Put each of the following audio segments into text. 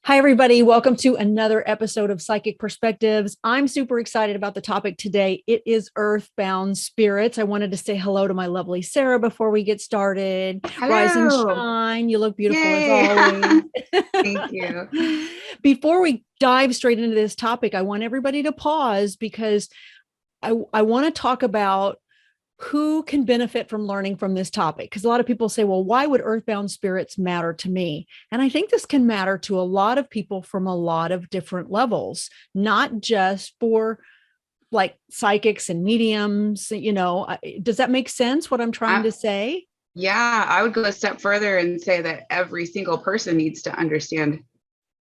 Hi, everybody. Welcome to another episode of Psychic Perspectives. I'm super excited about the topic today. It is Earthbound Spirits. I wanted to say hello to my lovely Sarah before we get started. Rise and Hello. shine. You look beautiful as Yay. always. Thank you. Before we dive straight into this topic, I want everybody to pause because I want to talk about who can benefit from learning from this topic. Because a lot of people say, well, why would earthbound spirits matter to me? And I think this can matter to a lot of people from a lot of different levels, not just for like psychics and mediums. Does that make sense what I'm trying I, to say? yeah, I would go a step further and say that every single person needs to understand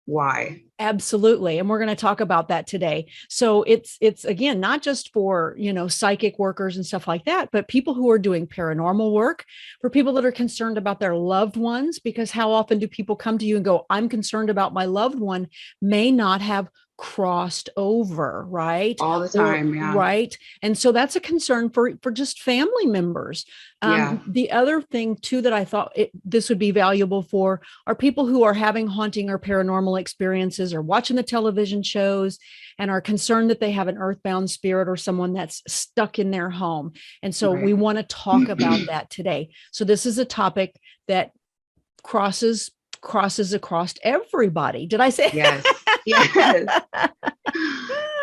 why. Absolutely. And we're going to talk about that today. So it's again not just for, psychic workers and stuff like that, but people who are doing paranormal work, for people that are concerned about their loved ones, because how often do people come to you and go, I'm concerned about my loved one may not have crossed over, right? All the Or time. Yeah. right. And so that's a concern for just family members. Yeah. The other thing too that I thought this would be valuable for are people who are having haunting or paranormal experiences or watching the television shows and are concerned that they have an earthbound spirit or someone that's stuck in their home. And so we Right. want to talk about that today. So this is a topic that crosses across everybody. Did I say? Yes. Yes.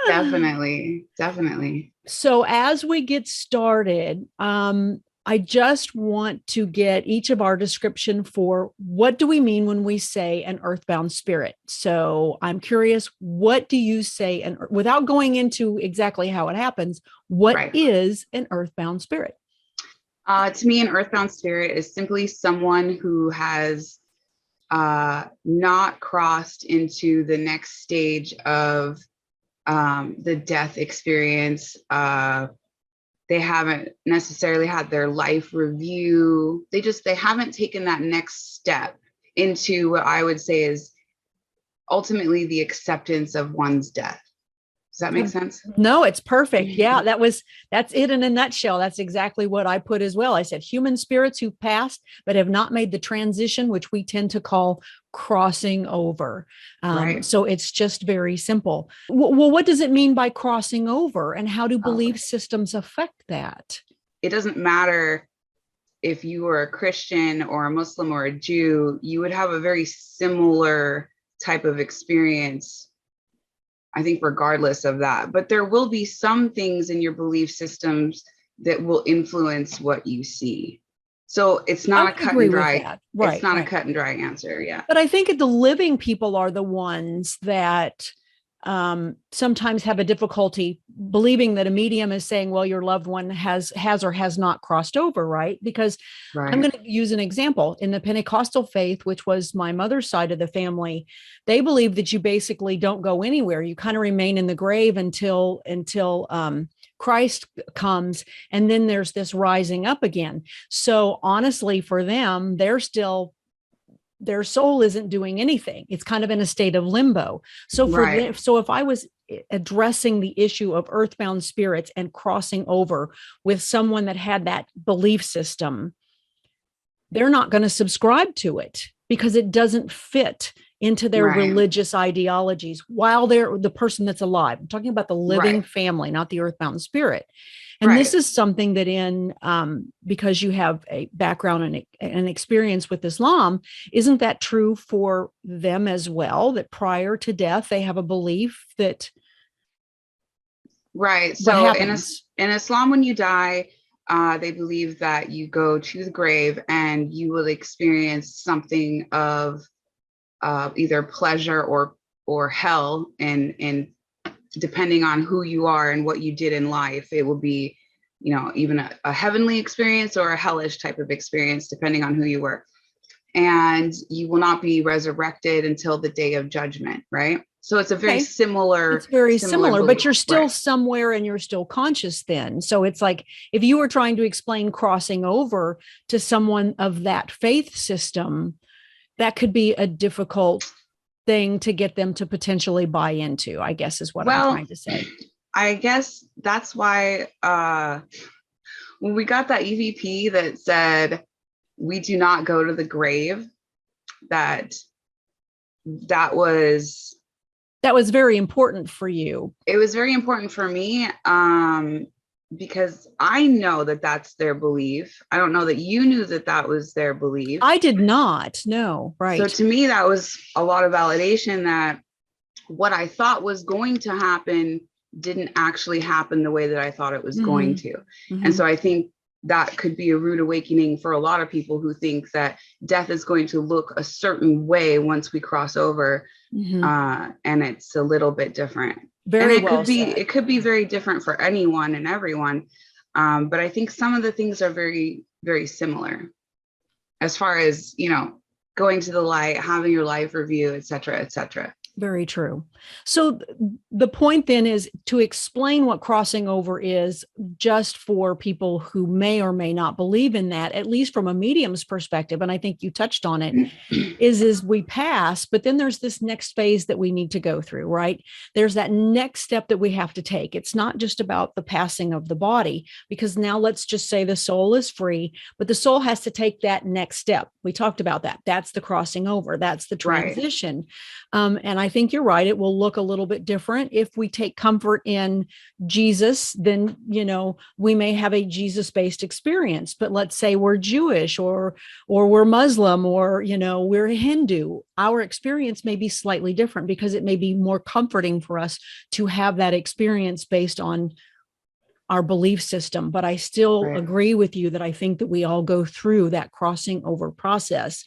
Definitely. Definitely. So as we get started, I just want to get each of our description for what do we mean when we say an earthbound spirit. So I'm curious, what do you say? And without going into exactly how it happens, what Right. is an earthbound spirit? To me, an earthbound spirit is simply someone who has not crossed into the next stage of the death experience. They haven't necessarily had their life review. They haven't taken that next step into what I would say is ultimately the acceptance of one's death. Does that make sense? No, it's perfect. Yeah, that's it in a nutshell. That's exactly what I put as well. I said human spirits who passed but have not made the transition, which we tend to call crossing over. Right. So it's just very simple. Well, what does it mean by crossing over, and how do Okay. belief systems affect that? It doesn't matter if you were a Christian or a Muslim or a Jew, you would have a very similar type of experience, I think, regardless of that. But there will be some things in your belief systems that will influence what you see. So it's I not a would cut and agree with dry, that. it's Right, not a right. cut and dry answer. Yeah. But I think the living people are the ones that sometimes have a difficulty believing that a medium is saying, well, your loved one has or has not crossed over, right? Because I'm Right. going to use an example. In the Pentecostal faith, which was my mother's side of the family, they believe that you basically don't go anywhere. You kind of remain in the grave until Christ comes, and then there's this rising up again. So honestly, for them, their soul isn't doing anything. It's kind of in a state of limbo. So for Right. them, so if I was addressing the issue of earthbound spirits and crossing over with someone that had that belief system, they're not going to subscribe to it because it doesn't fit into their Right. religious ideologies while they're the person that's alive. I'm talking about the living Right. family, not the earthbound spirit. And this Right. is something that because you have a background and an experience with Islam, isn't that true for them as well? That prior to death, they have a belief that Right. what So happens? in Islam, when you die, they believe that you go to the grave and you will experience something of either pleasure or hell, and depending on who you are and what you did in life, it will be, even a heavenly experience or a hellish type of experience, depending on who you were. And you will not be resurrected until the day of judgment, right? So it's a very Okay, it's similar very similar similar, but belief, you're still right? somewhere and you're still conscious then. So it's like if you were trying to explain crossing over to someone of that faith system, that could be a difficult thing to get them to potentially buy into, I guess is what I'm Well, trying to say. I guess that's why when we got that EVP that said we do not go to the grave, that that was very important for you. it was very important for me, because I know that that's their belief. I don't know that you knew that that was their belief. I did not. No, right. So to me, that was a lot of validation that what I thought was going to happen didn't actually happen the way that I thought it was going to. And so I think that could be a rude awakening for a lot of people who think that death is going to look a certain way once we cross over. And it's a little bit different. Very and well said. It could be very different for anyone and everyone. But I think some of the things are very, very similar as far as, you know, going to the light, having your life review, et cetera, et cetera. Very true. So the point then is to explain what crossing over is, just for people who may or may not believe in that, at least from a medium's perspective. And I think you touched on it, is we pass, but then there's this next phase that we need to go through, right? There's that next step that we have to take. It's not just about the passing of the body, because now let's just say the soul is free, but the soul has to take that next step. We talked about that. That's the crossing over. That's the transition. Right. And I think you're right. It will look a little bit different. If we take comfort in Jesus, then, you know, we may have a Jesus-based experience. But let's say we're Jewish or we're Muslim, or, you know, we're Hindu. Our experience may be slightly different, because it may be more comforting for us to have that experience based on our belief system. But I still agree with you that I think that we all go through that crossing over process.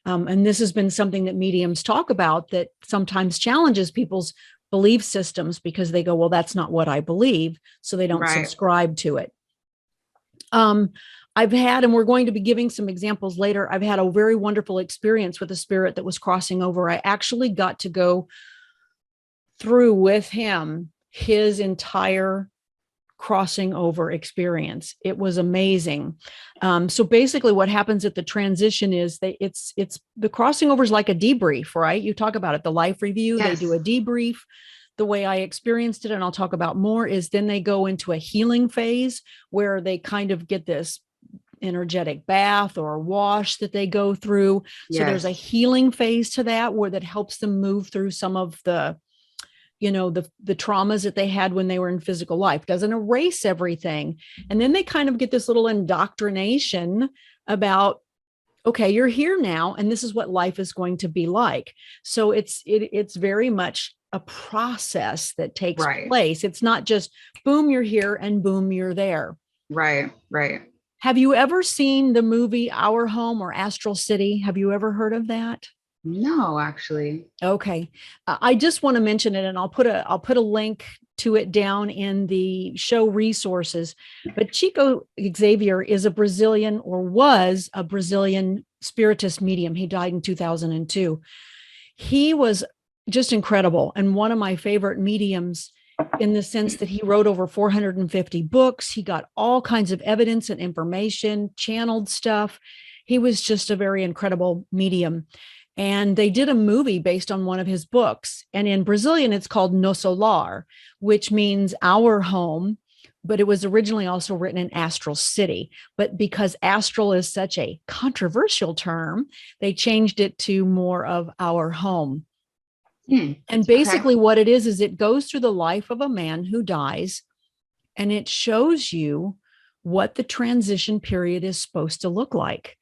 And this has been something that mediums talk about, that sometimes challenges people's belief systems, because they go, well, that's not what I believe. So they don't subscribe to it. I've had, and we're going to be giving some examples later, I've had a very wonderful experience with a spirit that was crossing over. I actually got to go through with him his entire crossing over experience. It was amazing. So basically what happens at the transition is that it's the crossing over is like a debrief, right? You talk about it, the life review, They do a debrief. The way I experienced it, and I'll talk about more, is then they go into a healing phase where they kind of get this energetic bath or wash that they go through. So there's a healing phase to that, where that helps them move through some of the, you know, the traumas that they had when they were in physical life. Doesn't erase everything. And then they kind of get this little indoctrination about, okay, you're here now, and this is what life is going to be like. So it's very much a process that takes place. It's not just boom, you're here, and boom, you're there. Right. Have you ever seen the movie Our Home or Astral City? Have you ever heard of that? No, actually. Okay. I just want to mention it, and I'll put a link to it down in the show resources. But Chico Xavier is a Brazilian, or was a Brazilian spiritist medium. He died in 2002. He was just incredible, and one of my favorite mediums, in the sense that he wrote over 450 books. He got all kinds of evidence and information, channeled stuff. He was just a very incredible medium. And they did a movie based on one of his books. And in Brazilian, it's called Nosso Lar, which means our home. But it was originally also written in Astral City. But because astral is such a controversial term, they changed it to more of our home. And basically what it is it goes through the life of a man who dies, and it shows you what the transition period is supposed to look like.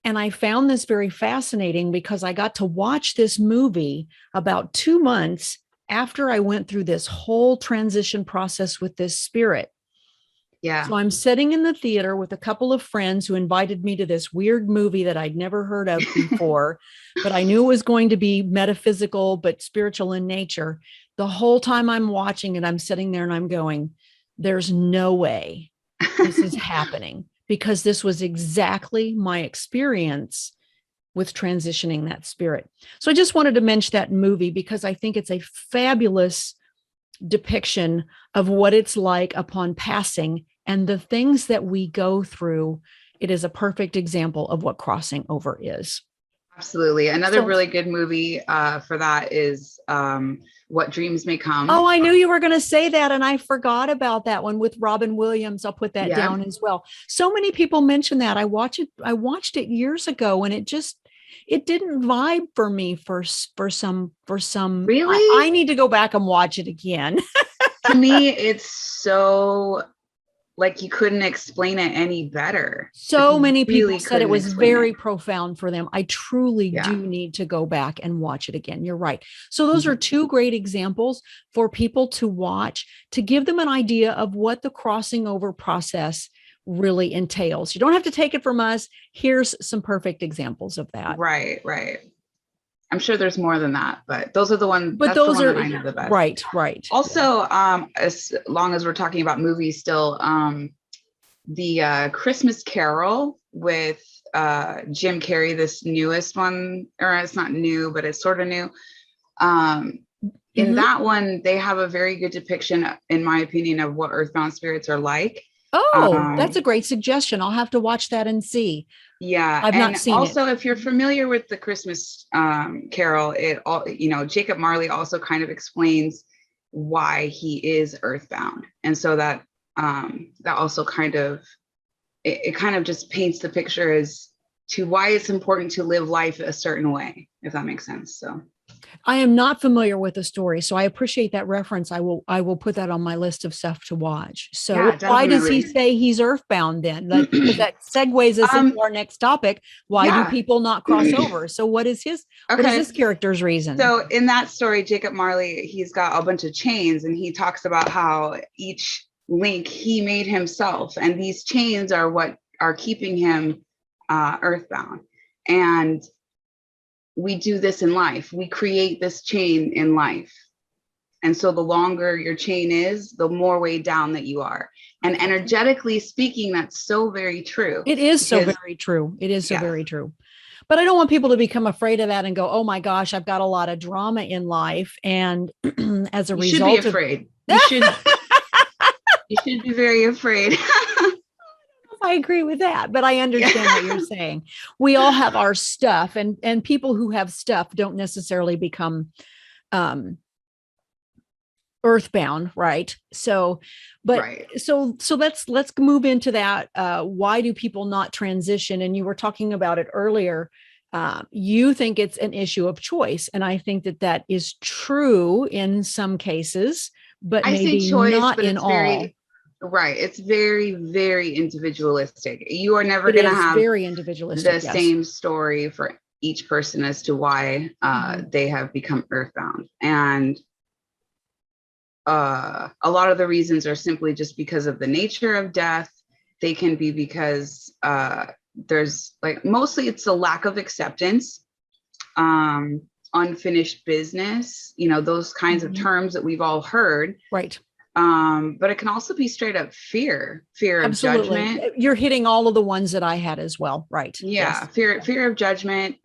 And I found this very fascinating, because I got to watch this movie about 2 months after I went through this whole transition process with this spirit. Yeah. So I'm sitting in the theater with a couple of friends who invited me to this weird movie that I'd never heard of before, but I knew it was going to be metaphysical, but spiritual in nature. The whole time I'm watching it, I'm sitting there and I'm going, there's no way this is happening, because this was exactly my experience with transitioning that spirit. So I just wanted to mention that movie, because I think it's a fabulous depiction of what it's like upon passing and the things that we go through. It is a perfect example of what crossing over is. Absolutely. Another really good movie for that is What Dreams May Come. Oh, I knew you were going to say that, and I forgot about that one with Robin Williams. I'll put that down as well. So many people mention that. I watched it years ago, and it just, it didn't vibe for me for some. I Really? need to go back and watch it again. To me, it's so like you couldn't explain it any better. Like So you many people really said it couldn't was explain it. very profound for them. I truly Yeah. do need to go back and watch it again. You're right. So those are Mhm. two great examples for people to watch to give them an idea of what the crossing over process really entails. You don't have to take it from us. Here's some perfect examples of that. Right, right. I'm sure there's more than that, but those are the one. But That's the those one are that I know the best. right, right. Also, as long as we're talking about movies, still, the Christmas Carol with Jim Carrey, this newest one, or it's not new, but it's sort of new. Um, in Mhm. that one, they have a very good depiction, in my opinion, of what Earthbound spirits are like. Oh, that's a Um, great suggestion. I'll have to watch that and see. yeah, I've not and seen it. also if you're familiar with the Christmas Carol, it all Jacob Marley also kind of explains why he is earthbound, and so that also kind of it kind of just paints the picture as to why it's important to live life a certain way, if that makes sense. So I am not familiar with the story, so I appreciate that reference. I will put that on my list of stuff to watch. So yeah, why does he definitely. say he's earthbound then? Because that segues us into um, our next topic. Why do yeah. people not cross over? So what is Okay. this character's reason? So in that story, Jacob Marley, he's got a bunch of chains and he talks about how each link he made himself. And these chains are what are keeping him earthbound. And we do this in life. We create this chain in life. And so the longer your chain is, the more way down that you are. And energetically speaking, that's so very true. It is so Because, very true. It is so yeah, very true. But I don't want people to become afraid of that and go, oh my gosh, I've got a lot of drama in life. And as a you should be result of afraid. You should be very afraid. I agree with that, but I understand what you're Yeah. saying. We all have our stuff, and people who have stuff don't necessarily become um earthbound, right? So, but Right. so let's move into that. Why do people not transition? And you were talking about it earlier. You think it's an issue of choice, and I think that that is true in some cases, but I say maybe choice, not but in it's all. very right. It's very, very individualistic. You are never It going to is have very individualistic. the Yes. same story for each person as to why Mhm. they have become earthbound. And a lot of the reasons are simply just because of the nature of death. They can be because there's like mostly it's a lack of acceptance, um, unfinished business, those kinds of Mhm. terms that we've all heard. Right. But it can also be straight up fear of Absolutely. judgment. You're hitting all of the ones that I had as well. Right. Yeah, Yes. fear of judgment.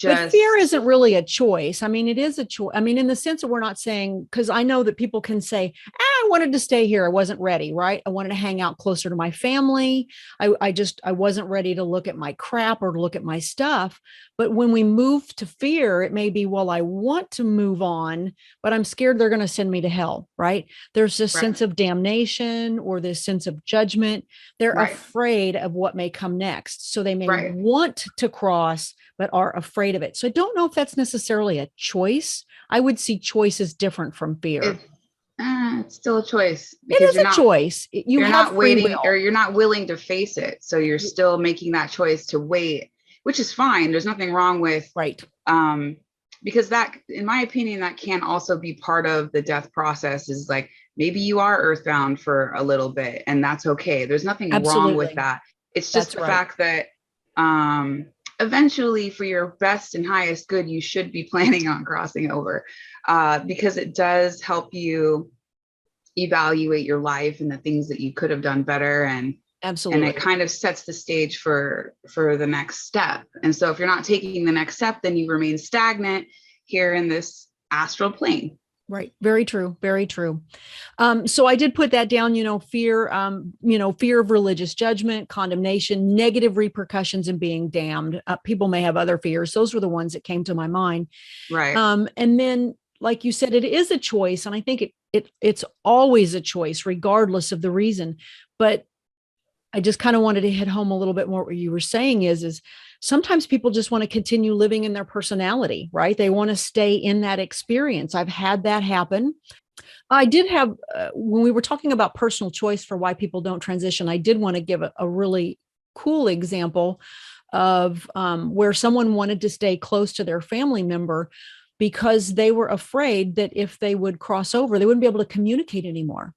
But fear Just isn't really a choice. I mean, it is a choice. I mean, in the sense that we're not saying, because I know that people can say, I wanted to stay here. I wasn't ready, right? I wanted to hang out closer to my family. I wasn't ready to look at my crap or to look at my stuff. But when we move to fear, it may be, well, I want to move on, but I'm scared they're going to send me to hell, right? There's this right, sense of damnation or this sense of judgment. They're right, afraid of what may come next. So they may right. want to cross but are afraid of it. So I don't know if that's necessarily a choice. I would see choice as different from It, fear. it's still a choice It because is a choice. You you're have not free waiting or will. you're not willing to face it. So you're still making that choice to wait, which is fine. There's nothing wrong with Right. um because that, in my opinion, that can also be part of the death process. Is like maybe you are earthbound for a little bit and that's okay. There's nothing wrong with Absolutely. that. It's just That's the right. fact that um eventually, for your best and highest good, you should be planning on crossing over, because it does help you evaluate your life and the things that you could have done better, and it Absolutely. kind of sets the stage for the next step. And so if you're not taking the next step, then you remain stagnant here in this astral plane. Right. Very true. Very true. So I did put that down, fear of religious judgment, condemnation, negative repercussions, and being damned. People may have other fears. Those were the ones that came to my mind. Right. And then, like you said, it is a choice. And I think it's always a choice, regardless of the reason. But I just kind of wanted to hit home a little bit more what you were saying is sometimes people just want to continue living in their personality, right? They want to stay in that experience. I've had that happen. I did have, when we were talking about personal choice for why people don't transition, I did want to give a really cool example of where someone wanted to stay close to their family member because they were afraid that if they would cross over, they wouldn't be able to communicate anymore.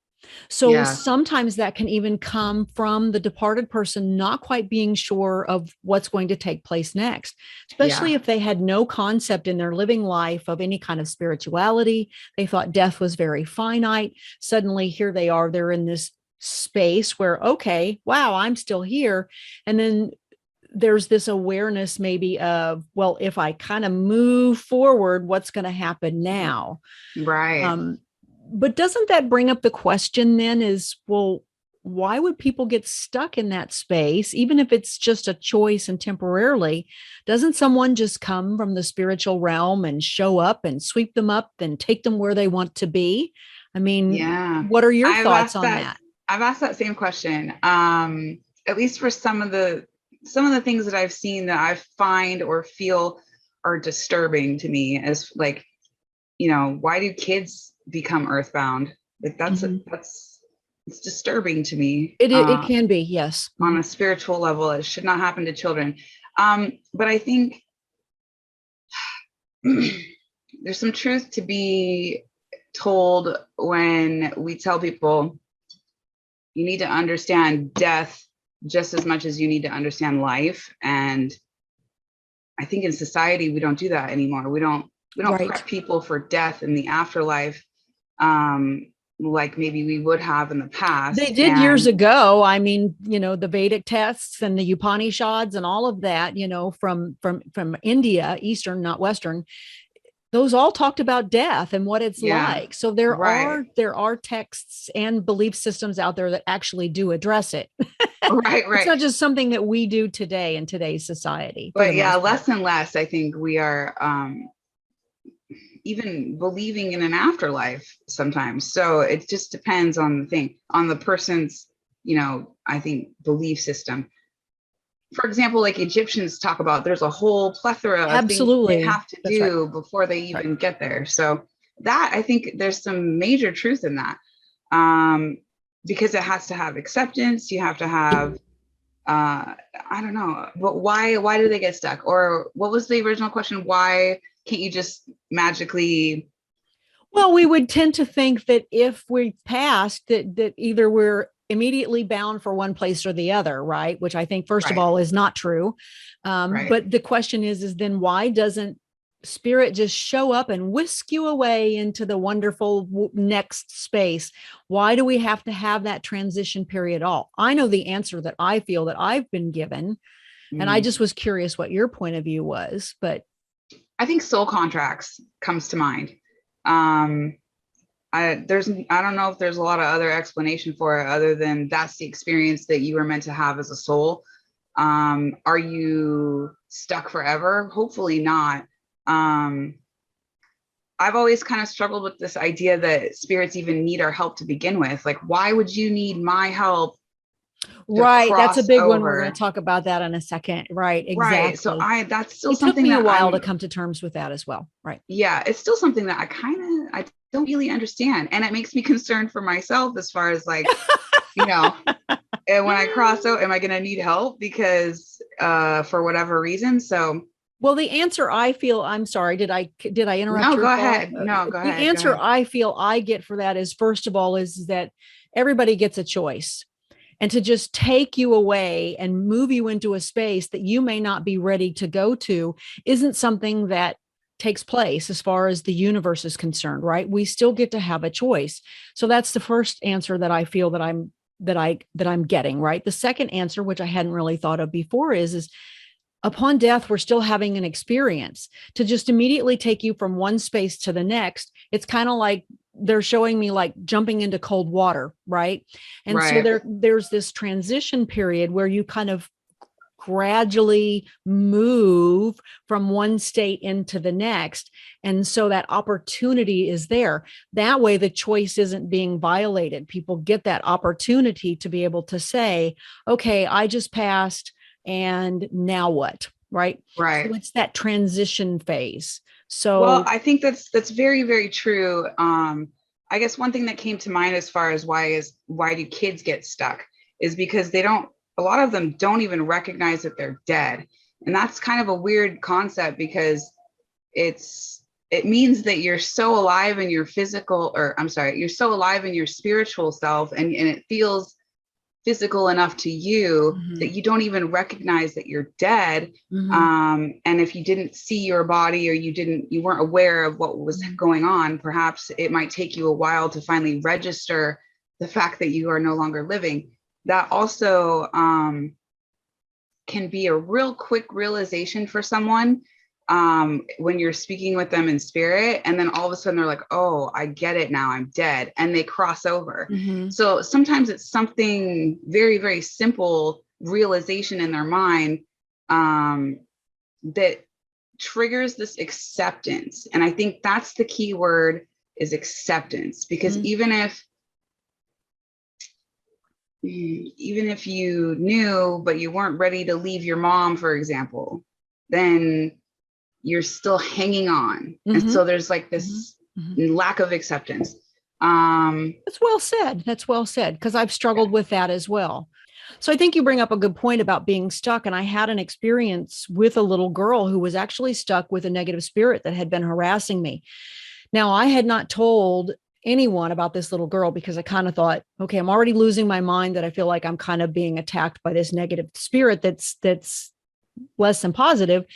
So Yeah. sometimes that can even come from the departed person not quite being sure of what's going to take place next, especially Yeah. if they had no concept in their living life of any kind of spirituality. They thought death was very finite. Suddenly, here they are, they're in this space where, okay, wow, I'm still here. And then there's this awareness maybe of, well, if I kind of move forward, what's going to happen now? Right. Um, but doesn't that bring up the question then is, well, why would people get stuck in that space, even if it's just a choice and temporarily? Doesn't someone just come from the spiritual realm and show up and sweep them up and take them where they want to be? I mean, Yeah. what are your I've thoughts asked on that. that? I've asked that same question. At least for some of the things that I've seen that I find or feel are disturbing to me as like, why do kids become earthbound? Like Mm-hmm. that's it's disturbing to me It can be, yes. on Mm-hmm. a spiritual level. It should not happen to children. But I think there's some truth to be told when we tell people you need to understand death just as much as you need to understand life. And I think in society we don't do that anymore. We don't Right. prep people for death in the afterlife, like maybe we would have in the They past. did years And ago. I mean, the Vedic texts and the Upanishads and all of that, from India, Eastern, not Western, those all talked about death and what it's yeah, like. So there right, are there are texts and belief systems out there that actually do address it. right, It's right. not just something that we do today in today's society for the But yeah, most part. less and less, I think we are even believing in an afterlife sometimes. So it just depends on the person's, I think belief system. For example, like Egyptians talk about, there's a whole plethora of things they Absolutely. have to That's right. do before they Right. even get there. So that, I think there's some major truth in that. Um, because it has to have acceptance, you have to have I don't know, but why do they get stuck? Or what was the original question? Why can't you just magically? Well, we would tend to think that if we passed, that either we're immediately bound for one place or the other, right? Which I think, first of Right, all, is not true. right. But the question is then why doesn't spirit just show up and whisk you away into the wonderful next space? Why do we have to have that transition period at all? I know the answer that I feel that I've been given, and I Mm. just was curious what your point of view was. But I think soul contracts comes to mind. Um, I don't know if there's a lot of other explanation for it other than that's the experience that you were meant to have as a soul. Are you stuck forever? Hopefully not. Um, I've always kind of struggled with this idea that spirits even need our help to begin with. Like, why would you need my help to right, that's a cross big one. We're going to over? talk about that in a second. Right, Right. So exactly. that's still It took something me a that while to come to terms with that as well. Right. yeah, it's still something that I don't really understand. And it makes me concerned for myself as far as like, you know, and when I cross out, am I going to need help because for whatever reason? So Well, the answer I feel, I'm sorry, did I interrupt no, your go thought? ahead. No, go The ahead. Go answer ahead. I feel I get for that is, first of all, is that everybody gets a choice. And to just take you away and move you into a space that you may not be ready to go to isn't something that takes place as far as the universe is concerned, right? We still get to have a choice. So that's the first answer that I feel that I'm getting, right? The second answer, which I hadn't really thought of before, is upon death, we're still having an experience. To just immediately take you from one space to the next, it's kind of like they're showing me like jumping into cold water, right? And so Right. there's this transition period where you kind of gradually move from one state into the next. And so that opportunity is there. That way, the choice isn't being violated. People get that opportunity to be able to say, okay, I just passed, and now what? Right. Right. So it's that transition phase. Well, So, I think that's very, very true. I guess one thing that came to mind as far as why do kids get stuck is because a lot of them don't even recognize that they're dead. And that's kind of a weird concept because it means that you're so alive in your physical, or I'm sorry, you're so alive in your spiritual self, and it feels physical enough to you that you don't even recognize that you're dead. And if you didn't see your body, or you weren't aware of what was going on, perhaps it might take you a while to finally register the fact that you are no longer living. That also can be a real quick realization for someone when you're speaking with them in spirit, and then all of a sudden they're like, oh, I get it now, I'm dead, and they cross over. So sometimes it's something very, very simple realization in their mind that triggers this acceptance. And I think that's the key word, is acceptance, because even if you knew but you weren't ready to leave your mom, for example, then you're still hanging on. And so there's like this lack of acceptance. That's well said. That's well said, because I've struggled with that as well. So I think you bring up a good point about being stuck. And I had an experience with a little girl who was actually stuck with a negative spirit that had been harassing me. Now, I had not told anyone about this little girl because I kind of thought, okay, I'm already losing my mind, that I feel like I'm kind of being attacked by this negative spirit that's less than positive.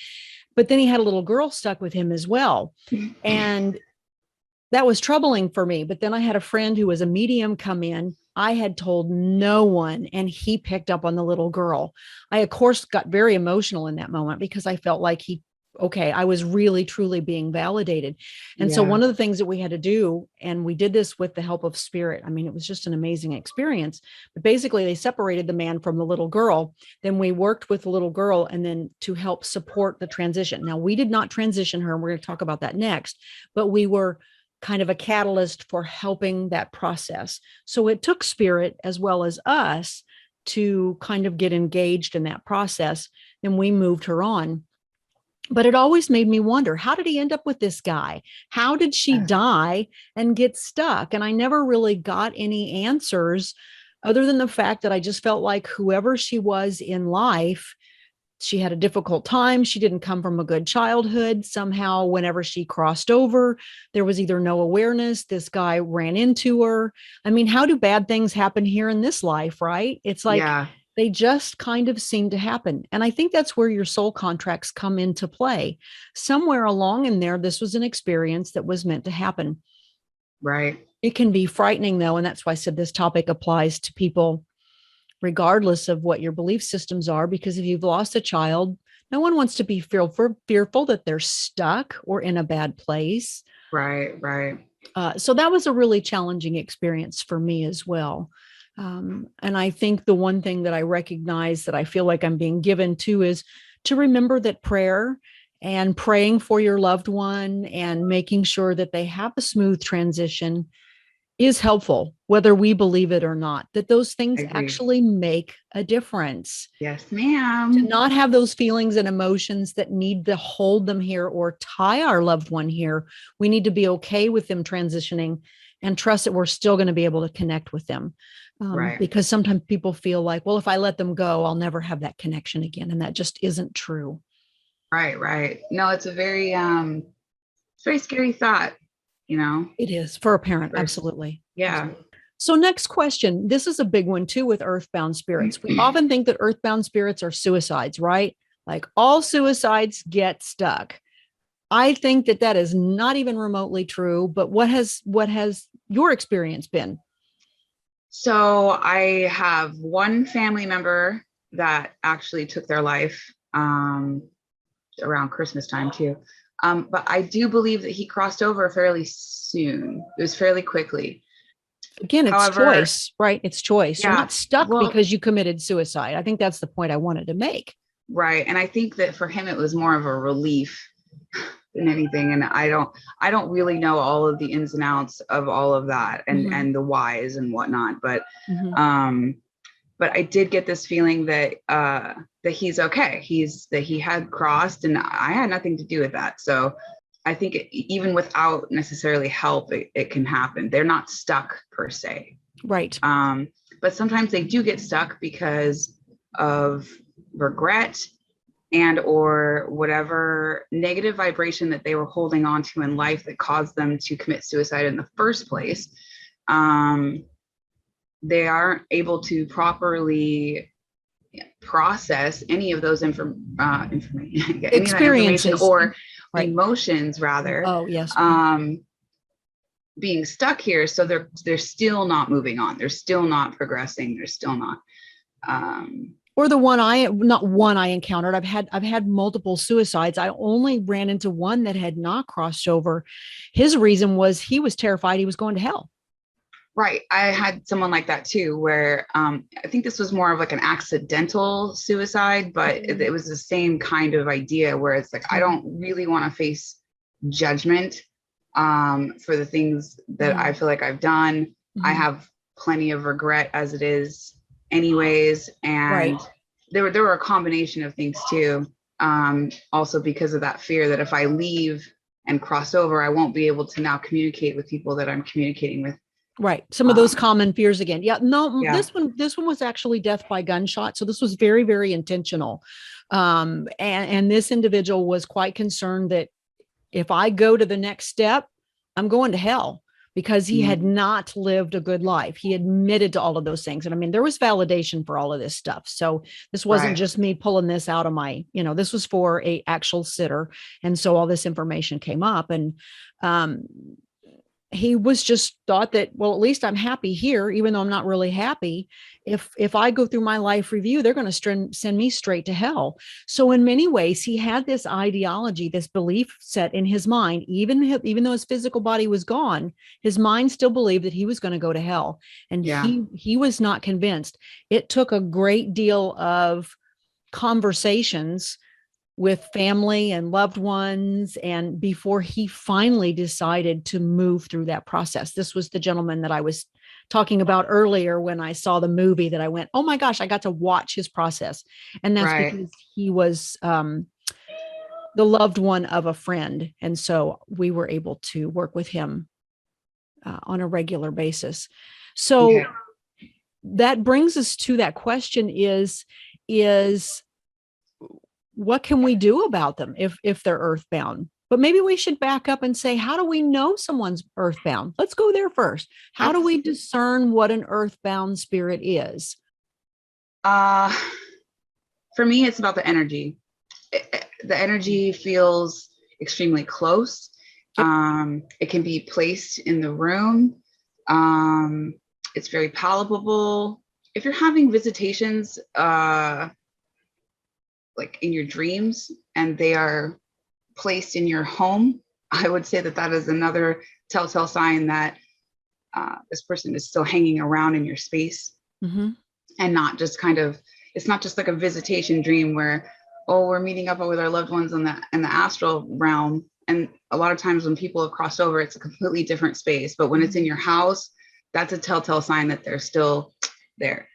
But then he had a little girl stuck with him as well. And that was troubling for me. But then I had a friend who was a medium come in. I had told no one, and he picked up on the little girl. I, of course, got very emotional in that moment because I felt like I was really, truly being validated. And so one of the things that we had to do, and we did this with the help of spirit. I mean, it was just an amazing experience. But basically, they separated the man from the little girl. Then we worked with the little girl, and then to help support the transition. Now, we did not transition her, and we're going to talk about that next, but we were kind of a catalyst for helping that process. So it took spirit as well as us to kind of get engaged in that process. Then we moved her on. But it always made me wonder, how did he end up with this guy? How did she die and get stuck? And I never really got any answers other than the fact that I just felt like whoever she was in life, she had a difficult time. She didn't come from a good childhood. Somehow, whenever she crossed over, there was either no awareness. This guy ran into her. I mean, how do bad things happen here in this life, right? It's like they just kind of seem to happen. And I think that's where your soul contracts come into play. Somewhere along in there, this was an experience that was meant to happen. Right. It can be frightening, though. And that's why I said this topic applies to people regardless of what your belief systems are, because if you've lost a child, no one wants to be fearful that they're stuck or in a bad place. Right. So that was a really challenging experience for me as well. And I think the one thing that I recognize that I feel like I'm being given to is to remember that prayer and praying for your loved one and making sure that they have a smooth transition is helpful, whether we believe it or not, that those things actually make a difference. Yes, ma'am. To not have those feelings and emotions that need to hold them here or tie our loved one here. We need to be okay with them transitioning and trust that we're still going to be able to connect with them. Because sometimes people feel like, well, if I let them go, I'll never have that connection again. And that just isn't true. Right. No, it's a very scary thought. It is for a parent. Absolutely. Yeah. So next question. This is a big one too with earthbound spirits. We often think that earthbound spirits are suicides, right? Like all suicides get stuck. I think that is not even remotely true, but what has your experience been? So I have one family member that actually took their life around Christmas time too. But I do believe that he crossed over fairly soon. It was fairly quickly. Again, it's choice, right? It's choice. Yeah, You're not stuck because you committed suicide. I think that's the point I wanted to make. Right. And I think that for him, it was more of a relief than anything. And I don't really know all of the ins and outs of all of that Mhm. and the whys and whatnot. Mhm. Um, but I did get this feeling that he's okay. That he had crossed and I had nothing to do with that. So I think even without necessarily help, it can happen. They're not stuck per se. Right. Um, but sometimes they do get stuck because of regret and or whatever negative vibration that they were holding on to in life that caused them to commit suicide in the first place. Um, they aren't able to properly process any of those information, any of that information Experiences. or Right. emotions rather, Oh, yes. being stuck here. So they're still not moving on. They're still not progressing. They're still not. Um, Or the one not one I encountered. I've had multiple suicides. I only ran into one that had not crossed over. His reason was he was terrified he was going to hell. right. I had someone like that too, where I think this was more of like an accidental suicide, but it was the same kind of idea where it's like, I don't really want to face judgment for the things that I feel like I've done. I have plenty of regret as it is anyways. Right. And there were a combination of things too. Also because of that fear that if I leave and cross over, I won't be able to now communicate with people that I'm communicating with. Right. Some of those common fears again. Yeah. No, Yeah. this one was actually death by gunshot. So this was very, very intentional. And this individual was quite concerned that if I go to the next step, I'm going to hell because he had Mm-hmm. not lived a good life. He admitted to all of those things. And I mean, there was validation for all of this stuff. So this wasn't Right. just me pulling this out of this was for a actual sitter. And so all this information came up and, um, he was just thought that, well, at least I'm happy here, even though I'm not really happy. If I go through my life review, they're going to send me straight to hell. So in many ways, he had this ideology, this belief set in his mind. Even though his physical body was gone, his mind still believed that he was going to go to hell, and Yeah. he was not convinced. It took a great deal of conversations with family and loved ones, and before he finally decided to move through that process. This was the gentleman that I was talking about earlier when I saw the movie, that I went, oh my gosh, I got to watch his process. And that's Right. because he was the loved one of a friend, and so we were able to work with him on a regular basis. So Okay. that brings us to that question: is what can we do about them if they're earthbound? But maybe we should back up and say, how do we know someone's earthbound? Let's go there first. How do we Absolutely. discern what an earthbound spirit is? Uh, for me, it's about the energy. The energy feels extremely close. Yep. It can be placed in the room. It's very palpable. If you're having visitations, like in your dreams, and they are placed in your home, I would say that that is another telltale sign that this person is still hanging around in your space Mm-hmm. and not just kind of, it's not just like a visitation dream where, oh, we're meeting up with our loved ones in the astral realm. And a lot of times when people have crossed over, it's a completely different space. But when it's in your house, that's a telltale sign that they're still there.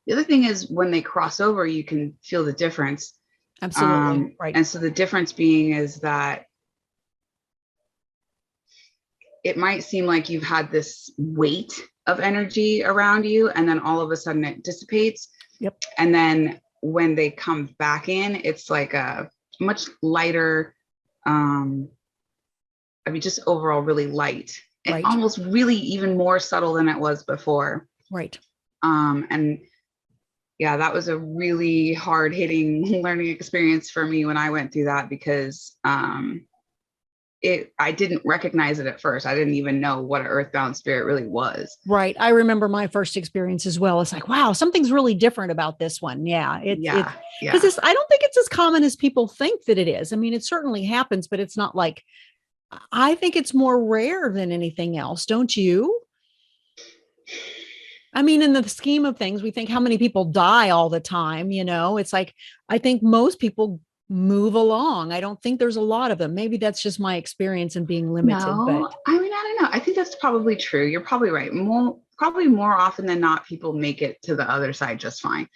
The other thing is when they cross over, you can feel the difference. Absolutely. Right. And so the difference being is that it might seem like you've had this weight of energy around you, and then all of a sudden it dissipates. Yep. And then when they come back in, it's like a much lighter, I mean, just overall really light and Right. almost really even more subtle than it was before. Right. And yeah, that was a really hard hitting learning experience for me when I went through that because I didn't recognize it at first. I didn't even know what an earthbound spirit really was. Right. I remember my first experience as well. It's like, wow, something's really different about this one. Yeah. Yeah. Because Yeah. I don't think it's as common as people think that it is. I mean, it certainly happens, but it's not like, I think it's more rare than anything else. Don't you? I mean, in the scheme of things, we think how many people die all the time, it's like, I think most people move along. I don't think there's a lot of them. Maybe that's just my experience and being limited, but No, I mean, I don't know. I think that's probably true. You're probably right. Probably more often than not, people make it to the other side just fine.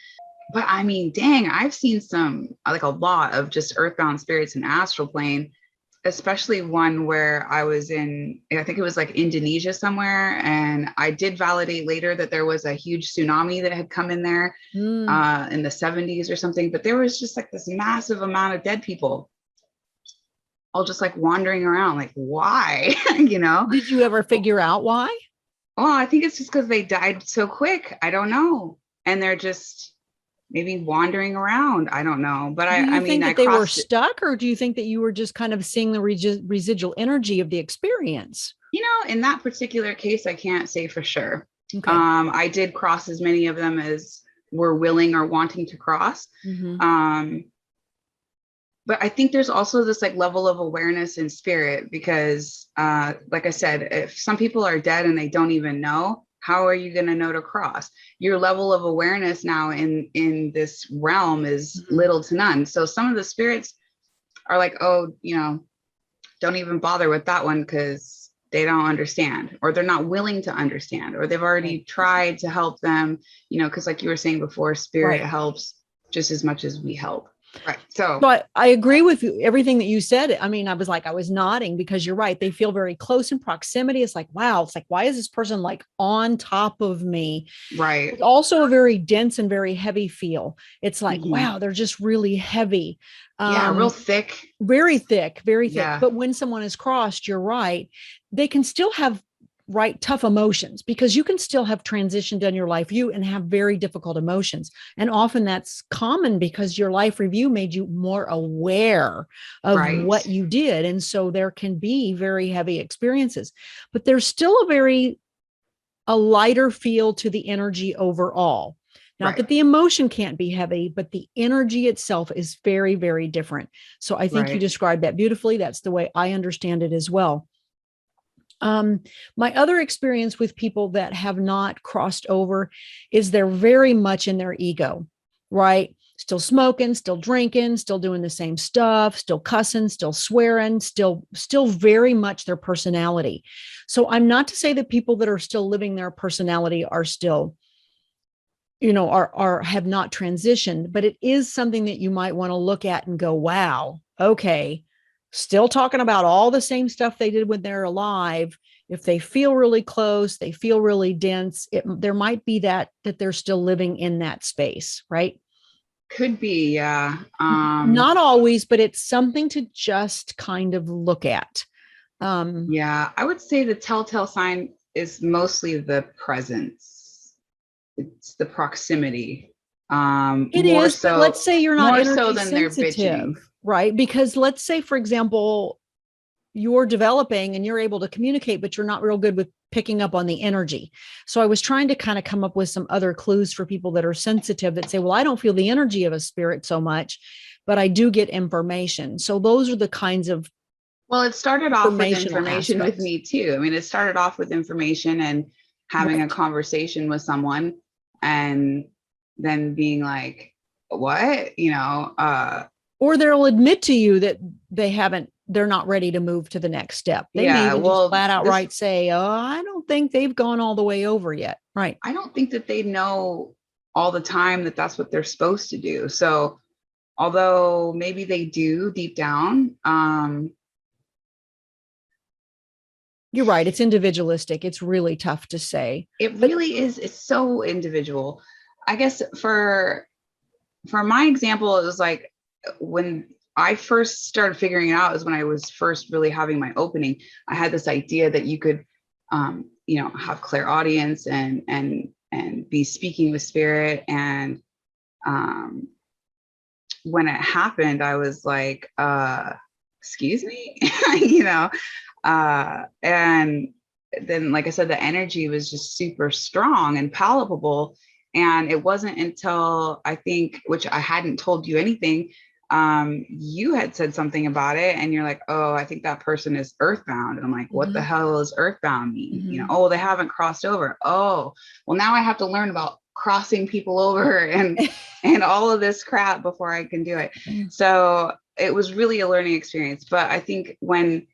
But I mean, dang, I've seen some, like a lot of just earthbound spirits in astral plane, especially one where I was in, I think it was like Indonesia somewhere. And I did validate later that there was a huge tsunami that had come in there mm, in the 70s or something. But there was just like this massive amount of dead people all just like wandering around, like, why? you know? did you ever figure out why? Well, I think it's just because they died so quick. I don't know. And they're just maybe wandering around. I don't know. But Do I you mean, think I that they were crossed, stuck, or do you think that you were just kind of seeing the residual energy of the experience? in that particular case, I can't say for sure. Okay. I did cross as many of them as were willing or wanting to cross. Hmm. Um, but I think there's also this like level of awareness in spirit because, like I said, if some people are dead and they don't even know, how are you going to know to cross? Your level of awareness now in this realm is Hmm. little to none. So some of the spirits are like, oh, don't even bother with that one because they don't understand, or they're not willing to understand, or they've already Right. tried to help them, because like you were saying before, spirit Right. helps just as much as we help. Right. So, So I agree with you, everything that you said. I mean, I was nodding because you're right. They feel very close in proximity. It's like, wow, it's like, why is this person like on top of me? right. It's also a very dense and very heavy feel. It's like, Mhm. wow, they're just really heavy. Yeah, real Um, thick. Very thick, very thick. Yeah, But when someone is crossed, you're right, they can still have right tough emotions, because you can still have transitioned in your life you and have very difficult emotions, and often that's common because your life review made you more aware of right, what you did, and so there can be very heavy experiences, but there's still a lighter feel to the energy overall. Not right, that the emotion can't be heavy, but the energy itself is very, very different. So I think you right. described that beautifully. That's the way I understand it as well. Um, my other experience with people that have not crossed over is they're very much in their ego, right? Still smoking, still drinking, still doing the same stuff, still cussing, still swearing, still very much their personality. So I'm not to say that people that are still living their personality are still, are have not transitioned, but it is something that you might want to look at and go, wow, okay, still talking about all the same stuff they did when they're alive. If they feel really close, they feel really dense, there might be that they're still living in that space, right? Could be, yeah. Not always, but it's something to just kind of look at. Yeah, I would say the telltale sign is mostly the presence. It's the proximity. It is, but let's say you're not More so energy than they're bitching. sensitive, right? Because let's say, for example, you're developing and you're able to communicate, but you're not real good with picking up on the energy. So I was trying to kind of come up with some other clues for people that are sensitive that say, well, I don't feel the energy of a spirit so much, but I do get information. So those are the kinds of Well, it started off with informational information with aspects. me too. I mean, it started off with information and having a Right. conversation with someone and then being like, what? Or they'll admit to you that they're not ready to move to the next step. They may Yeah, even just well, flat out right say, oh, I don't think they've gone all the way over yet. Right. I don't think that they know all the time that that's what they're supposed to do. So, although maybe they do deep down, You're right. It's individualistic. It's really tough to say. it But really is. It's so individual. I guess for my example, it was like when I first started figuring it out is when I was first really having my opening. I had this idea that you could, have clairaudience and be speaking with spirit. And um, when it happened, I was like, excuse me, and then, like I said, the energy was just super strong and palpable. And it wasn't until I think, which I hadn't told you anything, you had said something about it and you're like, oh, I think that person is earthbound. And I'm like, what the hell does earthbound mean? You know, oh, they haven't crossed over. Oh, well, now I have to learn about crossing people over and all of this crap before I can do it. So it was really a learning experience. But I think when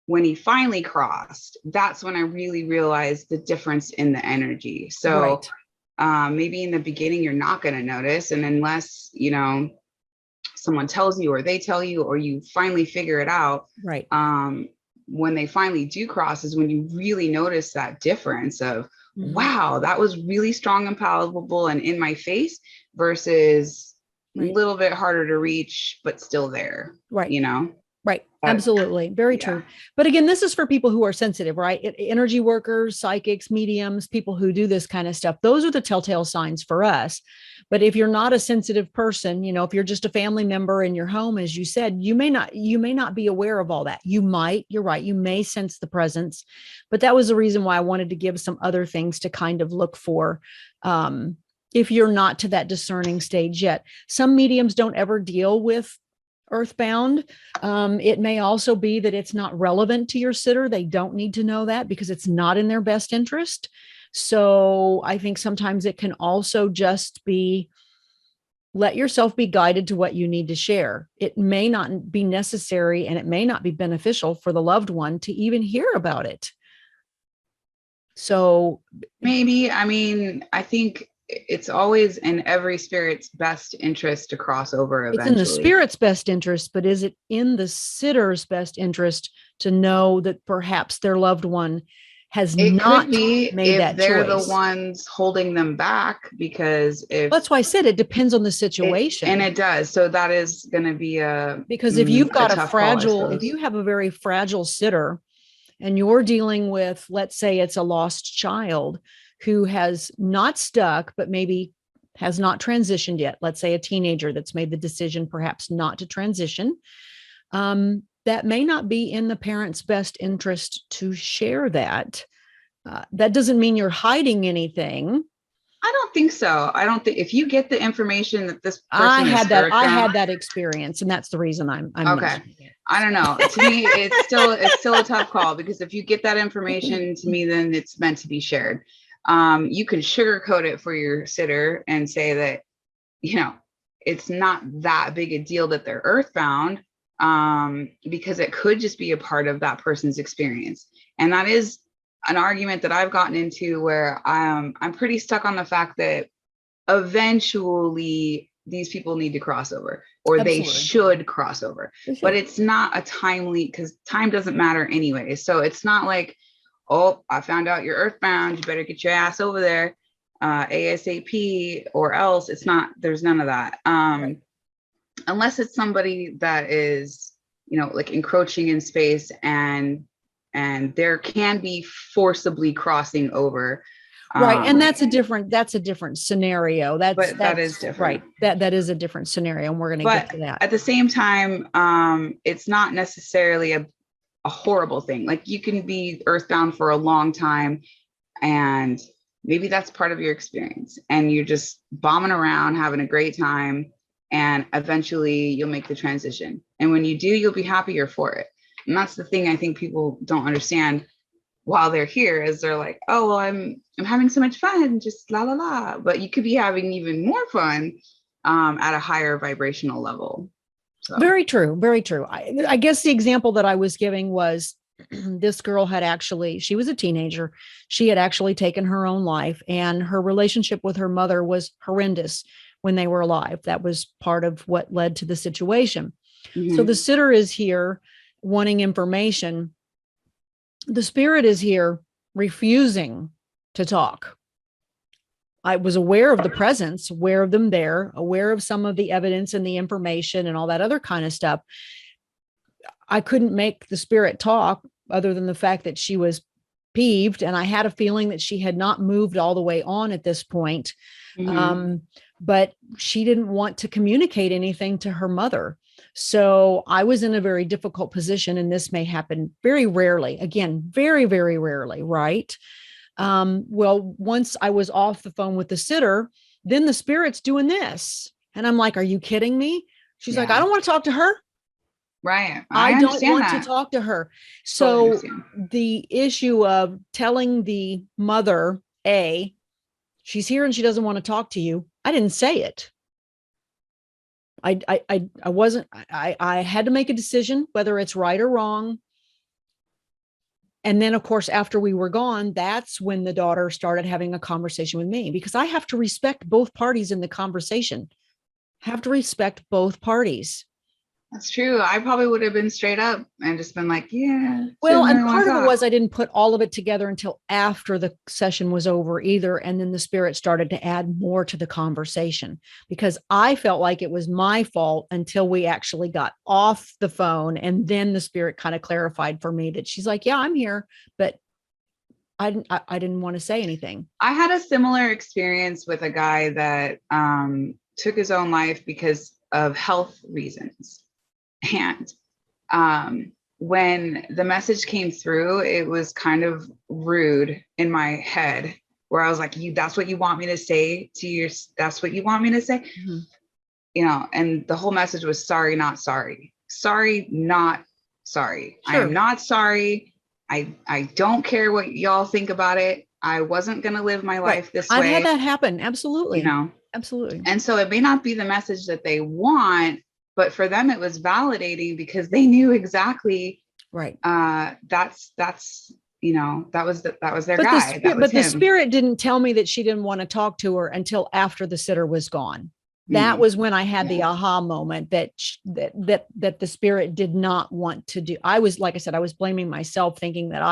he finally crossed, that's when I really realized the difference in the energy. So maybe in the beginning, you're not going to notice. And unless, you know, someone tells you or they tell you, or you finally figure it out. Right. When they finally do cross is when you really notice that difference of, wow, that was really strong and palatable and in my face versus a little bit harder to reach, but still there. Right. You know? Right. Absolutely. Very true. But again, this is for people who are sensitive, right? Energy workers, psychics, mediums, people who do this kind of stuff. Those are the telltale signs for us. But if you're not a sensitive person, you know, if you're just a family member in your home, as you said, you may not be aware of all that. You might, you're right. You may sense the presence, but that was the reason why I wanted to give some other things to kind of look for. If you're not to that discerning stage yet, some mediums don't ever deal with earthbound. It may also be that it's not relevant to your sitter. They don't need to know that because it's not in their best interest. So I think sometimes it can also just be, let yourself be guided to what you need to share. It may not be necessary and it may not be beneficial for the loved one to even hear about it. So maybe, I mean, I think it's always in every spirit's best interest to cross over eventually. It's in the spirit's best interest, but is it in the sitter's best interest to know that perhaps their loved one has not made that choice? They're the ones holding them back, because that's why I said it depends on the situation. And it does. So that is going to be because if you've got if you have a very fragile sitter and you're dealing with, let's say it's a lost child who has not stuck, but maybe has not transitioned yet. Let's say a teenager that's made the decision perhaps not to transition. That may not be in the parent's best interest to share that. That doesn't mean you're hiding anything. I don't think so. I don't think if you get the information that this person I had that experience, and that's the reason I'm okay. I don't know. To me, it's still a tough call, because if you get that information, to me, then it's meant to be shared. You can sugarcoat it for your sitter and say that, you know, it's not that big a deal that they're earthbound, because it could just be a part of that person's experience. And that is an argument that I've gotten into where I'm pretty stuck on the fact that eventually these people need to cross over, or they should cross over, but it's not a timely, because time doesn't matter anyway. So it's not like, oh, I found out you're earthbound, you better get your ass over there ASAP, or else it's not, there's none of that. Unless it's somebody that is, you know, like encroaching in space, and there can be forcibly crossing over. Right. And that's a different scenario. That is different. Right. That is a different scenario. And we're going to get to that. At the same time, it's not necessarily a horrible thing. Like, you can be earthbound for a long time, and maybe that's part of your experience, and you're just bombing around, having a great time, and eventually you'll make the transition. And when you do, you'll be happier for it. And that's the thing I think people don't understand while they're here, is they're like, oh, well, I'm having so much fun, just la la la. But you could be having even more fun at a higher vibrational level. So. Very true. Very true. I guess the example that I was giving was this girl she was a teenager. She had actually taken her own life, and her relationship with her mother was horrendous when they were alive. That was part of what led to the situation. Mm-hmm. So the sitter is here wanting information. The spirit is here refusing to talk. I was aware of the presence, aware of them there, aware of some of the evidence and the information and all that other kind of stuff. I couldn't make the spirit talk, other than the fact that she was peeved. And I had a feeling that she had not moved all the way on at this point. Mm-hmm. But she didn't want to communicate anything to her mother. So I was in a very difficult position, and this may happen very rarely. Again, very, very rarely, right? Well, once I was off the phone with the sitter, then the spirit's doing this. And I'm like, are you kidding me? She's like, I don't want to talk to her. Right. I don't understand want to that. talk to her. Totally So understand. the issue of telling the mother, she's here and she doesn't want to talk to you. I didn't say it. I wasn't, I had to make a decision, whether it's right or wrong. And then, of course, after we were gone, that's when the daughter started having a conversation with me, because I have to respect both parties in the conversation, have to respect both parties. That's true. I probably would have been straight up and just been like, yeah, Well, didn't and really want part to of it talk. was I didn't put all of it together until after the session was over either. And then the spirit started to add more to the conversation, because I felt like it was my fault until we actually got off the phone. And then the spirit kind of clarified for me that she's like, yeah, I'm here, but I didn't want to say anything. I had a similar experience with a guy that took his own life because of health reasons. And when the message came through, it was kind of rude in my head, where I was like, that's what you want me to say to your, that's what you want me to say, Mm-hmm. you know, and the whole message was sorry, not sorry. Sorry, not sorry. Sure. I am not sorry. I don't care what y'all think about it. I wasn't going to live my life this I've way. had that happen. Absolutely. You know, absolutely. And so it may not be the message that they want, but for them, it was validating because they knew exactly. Right. That's, you know, that was their but guy. The spirit didn't tell me that she didn't want to talk to her until after the sitter was gone. That was when I had the aha moment that the spirit did not want to do. I was, like I said, I was blaming myself, thinking that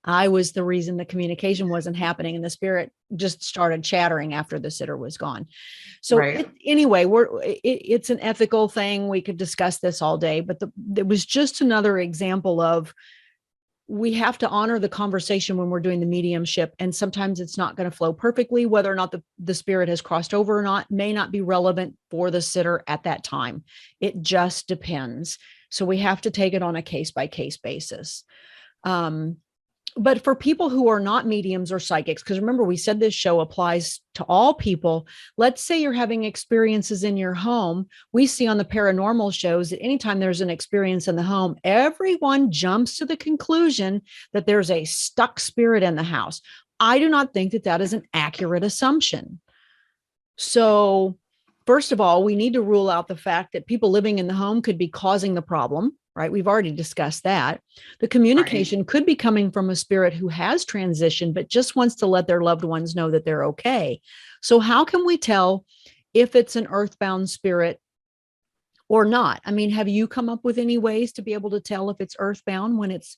I was the reason the communication wasn't happening, and the spirit just started chattering after the sitter was gone. So anyway, it's an ethical thing. We could discuss this all day, but it was just another example of, we have to honor the conversation when we're doing the mediumship. And sometimes it's not going to flow perfectly. Whether or not the spirit has crossed over or not may not be relevant for the sitter at that time. It just depends. So we have to take it on a case by case basis. But for people who are not mediums or psychics, because remember, we said this show applies to all people. Let's say you're having experiences in your home. We see on the paranormal shows that anytime there's an experience in the home, everyone jumps to the conclusion that there's a stuck spirit in the house. I do not think that that is an accurate assumption. So, first of all, we need to rule out the fact that people living in the home could be causing the problem. Right? We've already discussed that. The communication could be coming from a spirit who has transitioned, but just wants to let their loved ones know that they're okay. So how can we tell if it's an earthbound spirit or not? I mean, have you come up with any ways to be able to tell if it's earthbound when it's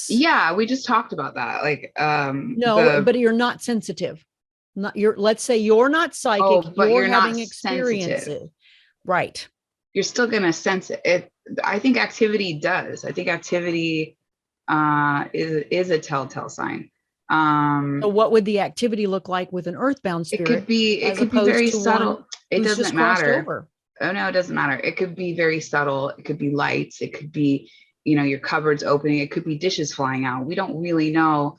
yeah, we just talked about that. Like but you're not sensitive. Let's say you're not psychic, but you're having not experiences. Sensitive. Right. You're still gonna sense it. I think activity does. I think activity is a telltale sign. So what would the activity look like with an earthbound spirit? It could be very subtle. It doesn't matter. Oh no, it doesn't matter. It could be very subtle. It could be lights. It could be, you know, your cupboards opening. It could be dishes flying out. We don't really know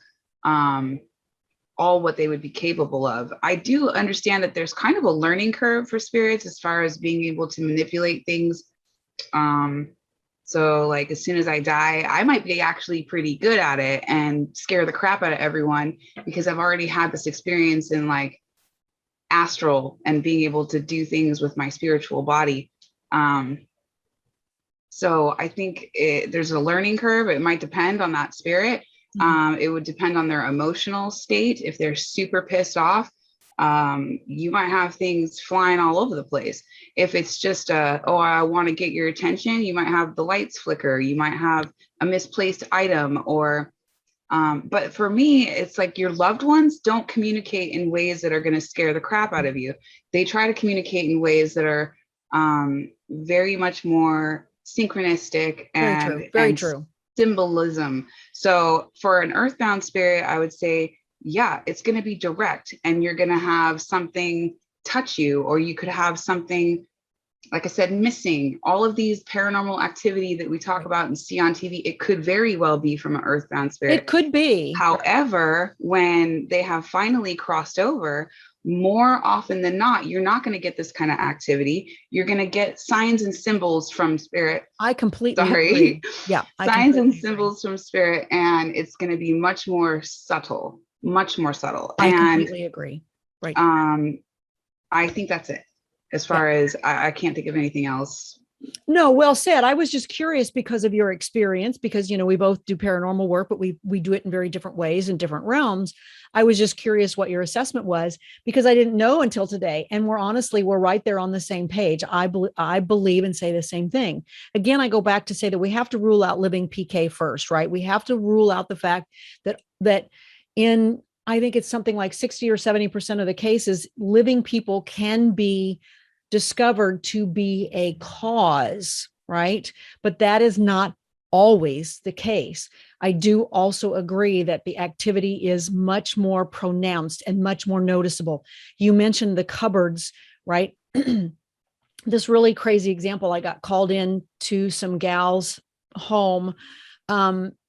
all what they would be capable of. I do understand that there's kind of a learning curve for spirits as far as being able to manipulate things. So like as soon as I die, I might be actually pretty good at it and scare the crap out of everyone, because I've already had this experience in like astral and being able to do things with my spiritual body. So I think there's a learning curve. It might depend on that spirit. It would depend on their emotional state. If they're super pissed off, you might have things flying all over the place. If it's just I want to get your attention, you might have the lights flicker. You might have a misplaced item, or but for me, it's like your loved ones don't communicate in ways that are going to scare the crap out of you. They try to communicate in ways that are very much more synchronistic very true. Symbolism. So for an earthbound spirit, I would say, yeah, it's going to be direct, and you're going to have something touch you, or you could have something, like I said, missing. All of these paranormal activity that we talk about and see on TV, it could very well be from an earthbound spirit. It could be. However, when they have finally crossed over, more often than not, you're not going to get this kind of activity. You're going to get signs and symbols from spirit. I completely agree. Yeah, Signs and symbols from spirit, and it's going to be much more subtle, much more subtle. I completely agree. Right. I think that's it. As far as I can't think of anything else. No, well said. I was just curious because of your experience, because, you know, we both do paranormal work, but we do it in very different ways in different realms. I was just curious what your assessment was, because I didn't know until today. And we're right there on the same page. I believe and say the same thing. Again, I go back to say that we have to rule out living PK first, right? We have to rule out the fact that in, I think it's something like 60 or 70% of the cases, living people can be discovered to be a cause, right? But that is not always the case. I do also agree that the activity is much more pronounced and much more noticeable. You mentioned the cupboards, right? This really crazy example, I got called in to some gals' home.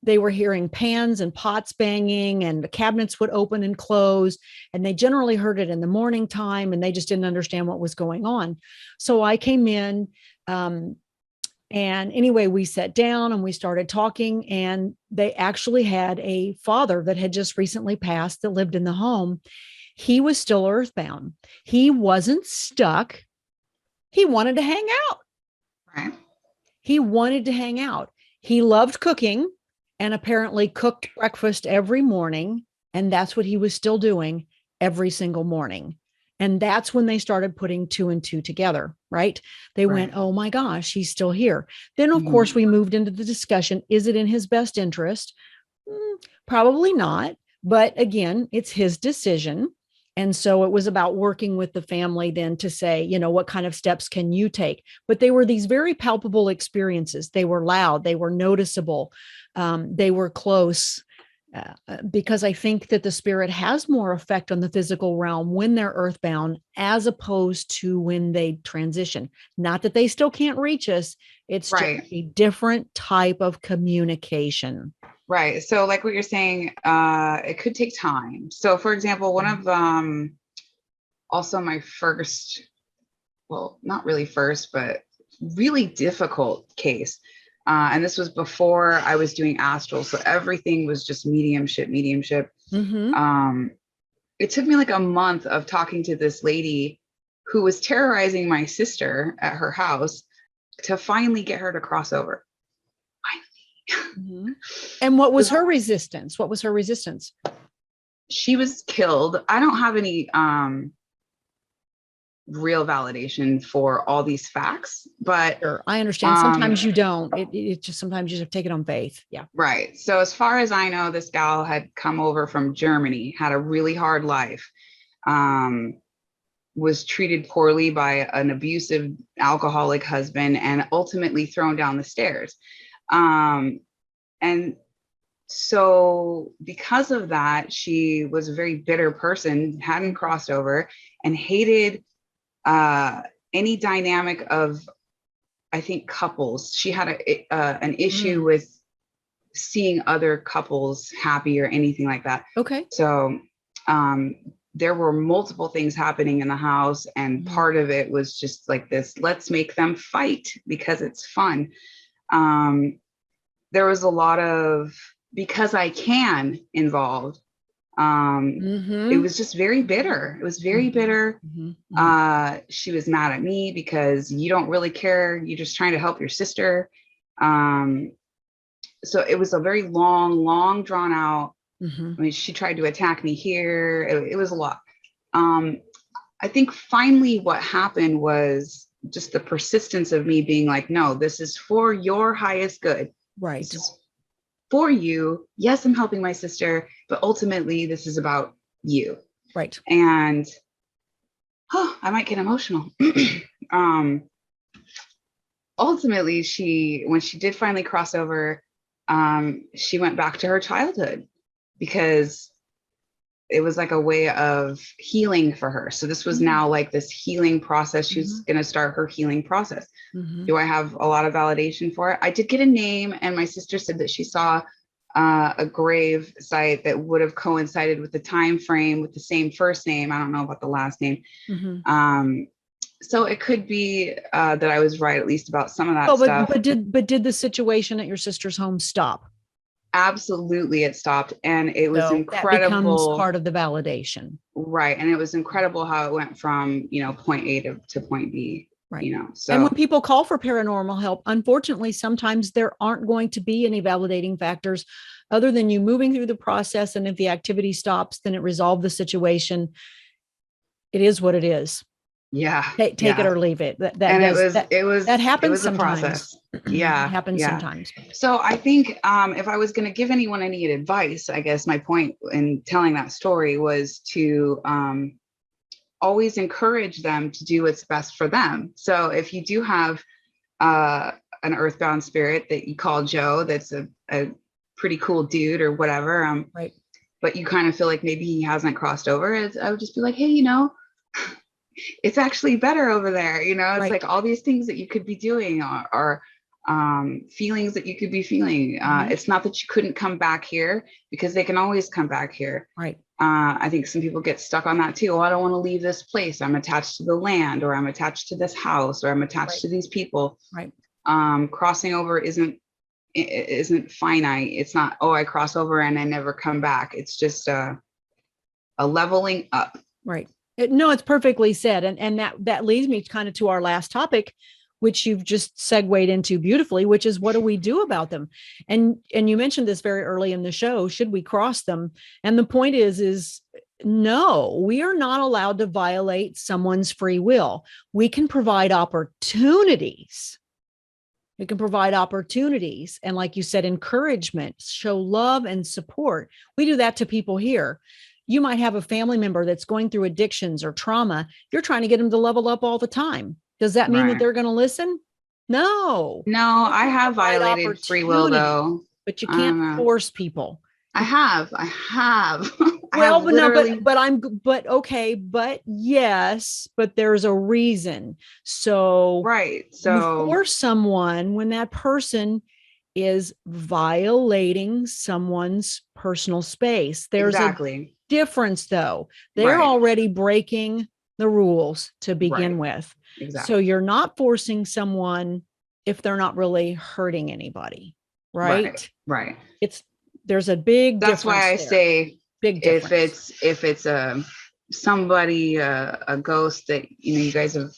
They were hearing pans and pots banging, and the cabinets would open and close, and they generally heard it in the morning time, and they just didn't understand what was going on. So I came in, and anyway, we sat down and we started talking, and they actually had a father that had just recently passed that lived in the home. He was still earthbound. He wasn't stuck. He wanted to hang out. Right. He wanted to hang out. He loved cooking and apparently cooked breakfast every morning. And that's what he was still doing every single morning. And that's when they started putting two and two together, right? They went, oh my gosh, he's still here. Then, of course, we moved into the discussion. Is it in his best interest? Probably not. But again, it's his decision. And so it was about working with the family then to say, you know, what kind of steps can you take? But they were these very palpable experiences. They were loud, they were noticeable, they were close, because I think that the spirit has more effect on the physical realm when they're earthbound as opposed to when they transition. Not that they still can't reach us. It's just a different type of communication. Right. So like what you're saying, it could take time. So for example, one of also my first, well, not really first, but really difficult case. And this was before I was doing astral. So everything was just mediumship. It took me like a month of talking to this lady who was terrorizing my sister at her house to finally get her to cross over. And what was her resistance? She was killed. I don't have any real validation for all these facts, but sure, I understand. Sometimes you don't. It just sometimes you just have to take it on faith. Yeah. Right. So as far as I know, this gal had come over from Germany, had a really hard life, was treated poorly by an abusive alcoholic husband, and ultimately thrown down the stairs. And so because of that, she was a very bitter person, hadn't crossed over, and hated any dynamic of, I think, couples. She had an issue with seeing other couples happy or anything like that. Okay. So there were multiple things happening in the house, and part of it was just like this, let's make them fight because it's fun. There was a lot of because I can involved. It was just very bitter. It was very bitter. She was mad at me because you don't really care. You're just trying to help your sister. So it was a very long drawn out. I mean, she tried to attack me here. It was a lot. I think finally what happened was just the persistence of me being like, no, this is for your highest good. Right. This is for you. Yes, I'm helping my sister, but ultimately this is about you. Right. And I might get emotional. Ultimately, when she did finally cross over, she went back to her childhood because it was like a way of healing for her. So this was now like this healing process. She's going to start her healing process. Do I have a lot of validation for it? I did get a name, and my sister said that she saw a grave site that would have coincided with the time frame with the same first name. I don't know about the last name. Mm-hmm. So it could be that I was right, at least about some of that Oh, stuff. but did the situation at your sister's home stop? Absolutely, it stopped, and it was So that becomes incredible. part of the validation. Right, and it was incredible how it went from point A to point B. Right. And when So people call for paranormal help, unfortunately, sometimes there aren't going to be any validating factors other than you moving through the process. And if the activity stops, then it resolved the situation. It is what it is. yeah, Take it yeah, or leave it. That and does that that it happens was a sometimes. process. It Yeah, happens yeah. sometimes. So I think if I was going to give anyone any advice, I guess my point in telling that story was to always encourage them to do what's best for them. So if you do have an earthbound spirit that you call Joe, that's a pretty cool dude or whatever, Right. but you kind of feel like maybe he hasn't crossed over, I would just be like, hey, it's actually better over there. It's Right. like all these things that you could be doing are feelings that you could be feeling. Mhm. It's not that you couldn't come back here, because they can always come back here. Right. I think some people get stuck on that too. Oh, I don't want to leave this place. I'm attached to the land, or I'm attached to this house, or I'm attached Right. to these people. Right. Crossing over isn't finite. It's not, oh, I cross over and I never come back. It's just a leveling up. Right. No, it's perfectly said. And that leads me kind of to our last topic, which you've just segued into beautifully, which is what do we do about them? And you mentioned this very early in the show. Should we cross them? And the point is no, we are not allowed to violate someone's free will. We can provide opportunities. We can provide opportunities. And like you said, encouragement, show love and support. We do that to people here. You might have a family member that's going through addictions or trauma. You're trying to get them to level up all the time. Does that mean that Right. they're going to listen? No. No, You I can have provide violated free will opportunity, though. but you I don't can't know. force people. I have. I have Well, but no, but literally. but I'm but okay, but yes, but there's a reason. So Right. you So force someone when that person is violating someone's personal space. There's a exactly. difference though. They're Right. already breaking the rules to begin Right. with. So Exactly. you're not forcing someone if they're not really hurting anybody, Right. right? Right. It's There's a big That's why difference I there. say Big if difference. it's a somebody a ghost that you guys have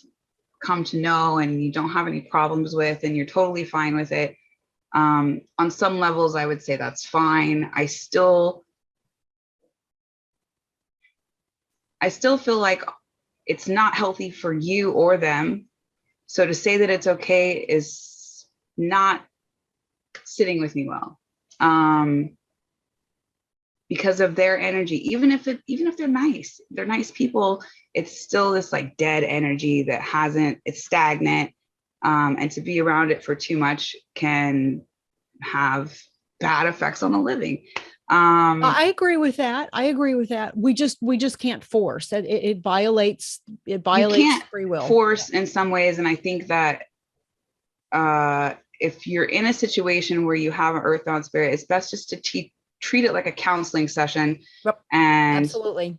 come to know and you don't have any problems with and you're totally fine with it, on some levels I would say that's fine. I still feel like it's not healthy for you or them, so to say that it's okay is not sitting with me well, because of their energy. Even if they're nice people, it's still this like dead energy that hasn't it's stagnant, and to be around it for too much can have bad effects on the living. I agree with that. I agree with that. We just can't force it. You It violates can't free will. force in some ways, and I think that if you're in a situation where you have an earthbound spirit, it's best just to treat it like a counseling session, Yep. and Absolutely.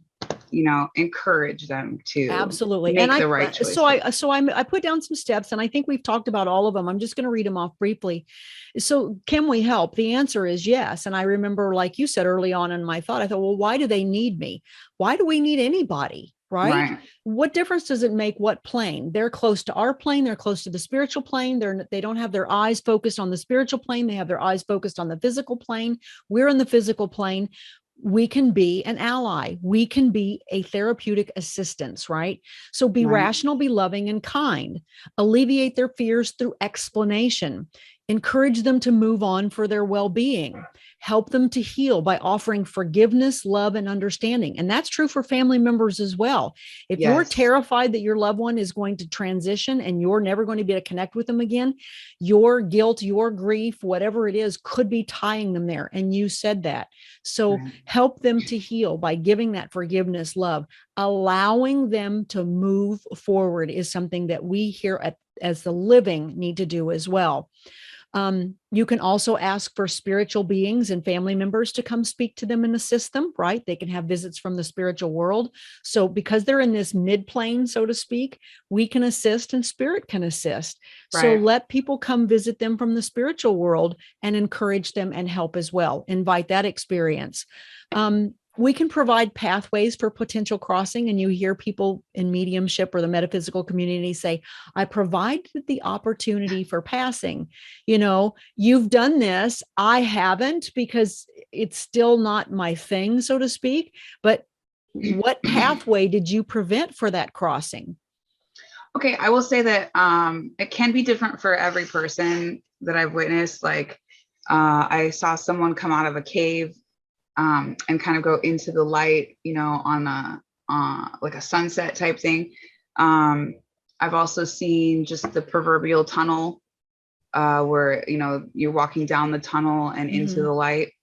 encourage them to Absolutely. And make I the right so choices. I so I put down some steps and I think we've talked about all of them. I'm just going to read them off briefly. So can we help? The answer is yes. And I remember, like you said early on in my thought, I thought, well, why do they need me? Why do we need anybody? Right? Right. What difference does it make what plane? They're close to our plane, they're close to the spiritual plane. They don't have their eyes focused on the spiritual plane, they have their eyes focused on the physical plane. We're in the physical plane. We can be an ally. We can be a therapeutic assistance, right? So be Right. rational, be loving and kind. Alleviate their fears through explanation. Encourage them to move on for their well-being. Help them to heal by offering forgiveness, love, and understanding. And that's true for family members as well. If you're Yes. terrified that your loved one is going to transition and you're never going to be able to connect with them again, your guilt, your grief, whatever it is, could be tying them there. And you said that. So Right. help them to heal by giving that forgiveness, love, allowing them to move forward is something that we here as the living need to do as well. You can also ask for spiritual beings and family members to come speak to them and assist them, right? They can have visits from the spiritual world. So because they're in this mid-plane, so to speak, we can assist and spirit can assist. So Right. let people come visit them from the spiritual world and encourage them and help as well. Invite that experience. We can provide pathways for potential crossing. And you hear people in mediumship or the metaphysical community say, I provided the opportunity for passing. You've done this. I haven't, because it's still not my thing, so to speak. But what pathway did you prevent for that crossing? Okay, I will say that it can be different for every person that I've witnessed. Like, I saw someone come out of a cave and kind of go into the light, on a like a sunset type thing. I've also seen just the proverbial tunnel where you're walking down the tunnel and into the light.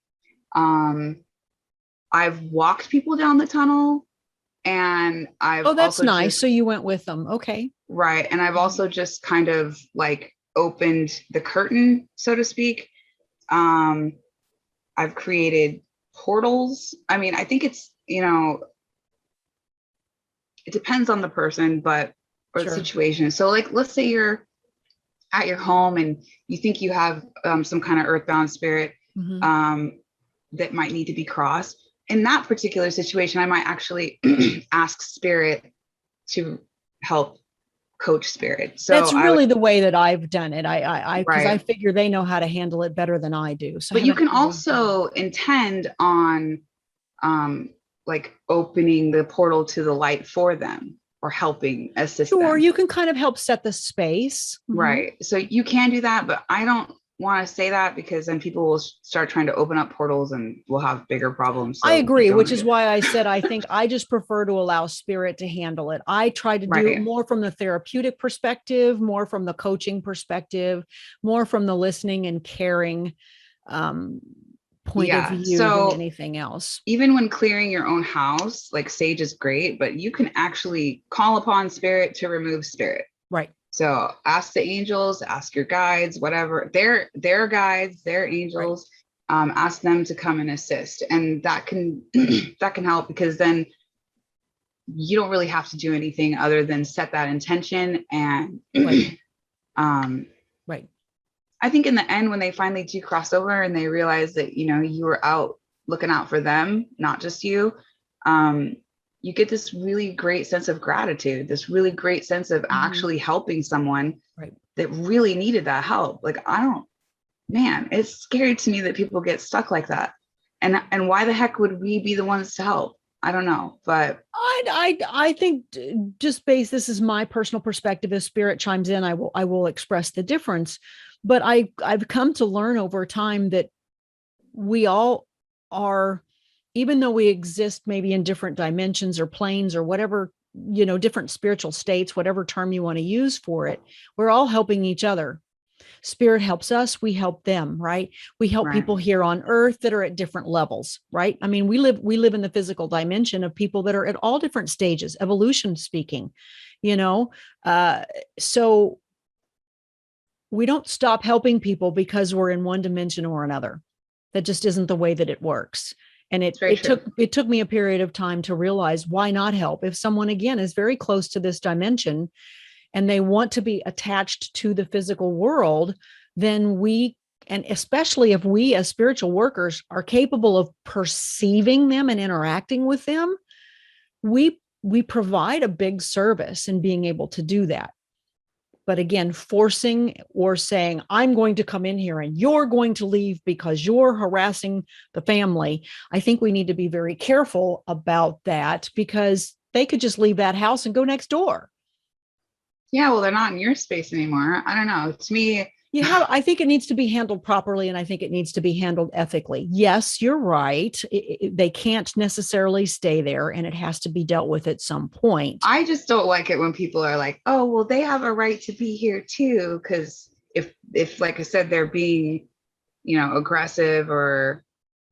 I've walked people down the tunnel, and I've Oh, that's also nice. just So you went with them. Okay. right, and I've also just kind of like opened the curtain, so to speak. I've created portals. I mean, I think it's, it depends on the person, or the Sure. situation. So like, let's say you're at your home and you think you have some kind of earthbound spirit Mm-hmm. that might need to be crossed. In that particular situation, I might actually ask spirit to help coach spirit. So That's I would, really the way that I've done it. Because I right. figure they know how to handle it better than I do. So I But you haven't can really. also intend on um, like opening the portal to the light for them or helping assist Sure, them. you can kind of help set the space. Mm-hmm. Right. So you can do that, but I don't want to say that because then people will start trying to open up portals and we'll have bigger problems. I So I agree, don't want which to is do that. why I said I think I just prefer to allow spirit to handle it. I try to do it Right. more from the therapeutic perspective, more from the coaching perspective, more from the listening and caring um, point of Yeah. view than So anything else. even when clearing your own house, like sage is great, but you can actually call upon spirit to remove spirit. Right. So ask the angels, ask your guides, whatever, their guides, their Right. angels, ask them to come and assist. And that can that can help because then you don't really have to do anything other than set that intention. And Right. um, Right. I think in the end, when they finally do cross over and they realize that, you were out looking out for them, not just you, um, you get this really great sense of gratitude, this really great sense of Mm-hmm. actually helping someone Right. that really needed that help. Like, man, it's scary to me that people get stuck like that. And why the heck would we be the ones to help? I don't know, but I think just based, this is my personal perspective. As spirit chimes in, I will express the difference. But I've come to learn over time that we all are, even though we exist maybe in different dimensions or planes or whatever, different spiritual states, whatever term you want to use for it, we're all helping each other. Spirit helps us, we help them, right? We help right, people here on earth that are at different levels, right? I mean, we live in the physical dimension of people that are at all different stages, evolution speaking, you know. So we don't stop helping people because we're in one dimension or another. That just isn't the way that it works. And it it's very it true. took it took me a period of time to realize, why not help if someone again is very close to this dimension and they want to be attached to the physical world. Then we, and especially if we as spiritual workers are capable of perceiving them and interacting with them, we provide a big service in being able to do that. But again, forcing or saying, I'm going to come in here and you're going to leave because you're harassing the family, I think we need to be very careful about that, because they could just leave that house and go next door. Yeah, well, they're not in your space anymore. I don't know. To me, I think it needs to be handled properly, and I think it needs to be handled ethically. Yes, you're right. They can't necessarily stay there, and it has to be dealt with at some point. I just don't like it when people are like, "Oh, well, they have a right to be here too." Because if like I said, they're being, aggressive or,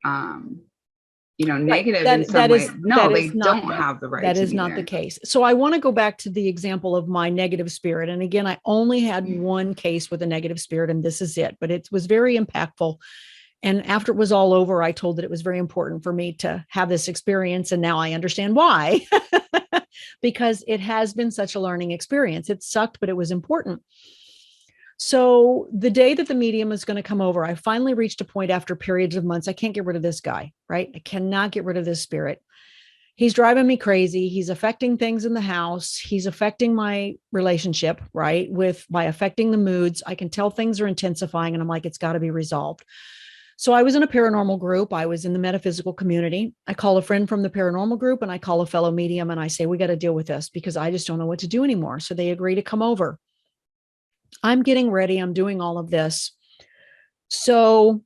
um, Right. negative in some way. No, that they is not don't have the right that to is be not the there. case. So I want to go back to the example of my negative spirit. And again, I only had one case with a negative spirit, and this is it. But it was very impactful. And after it was all over, I told that it was very important for me to have this experience. And now I understand why, because it has been such a learning experience. It sucked, but it was important. So the day that the medium is going to come over, I finally reached a point after periods of months. I can't get rid of this guy, right? I cannot get rid of this spirit. He's driving me crazy. He's affecting things in the house. He's affecting my relationship, right? By affecting the moods. I can tell things are intensifying, and I'm like, it's got to be resolved. So I was in a paranormal group. I was in the metaphysical community. I call a friend from the paranormal group and I call a fellow medium and I say, we got to deal with this because I just don't know what to do anymore. So they agree to come over. I'm getting ready. I'm doing all of this. So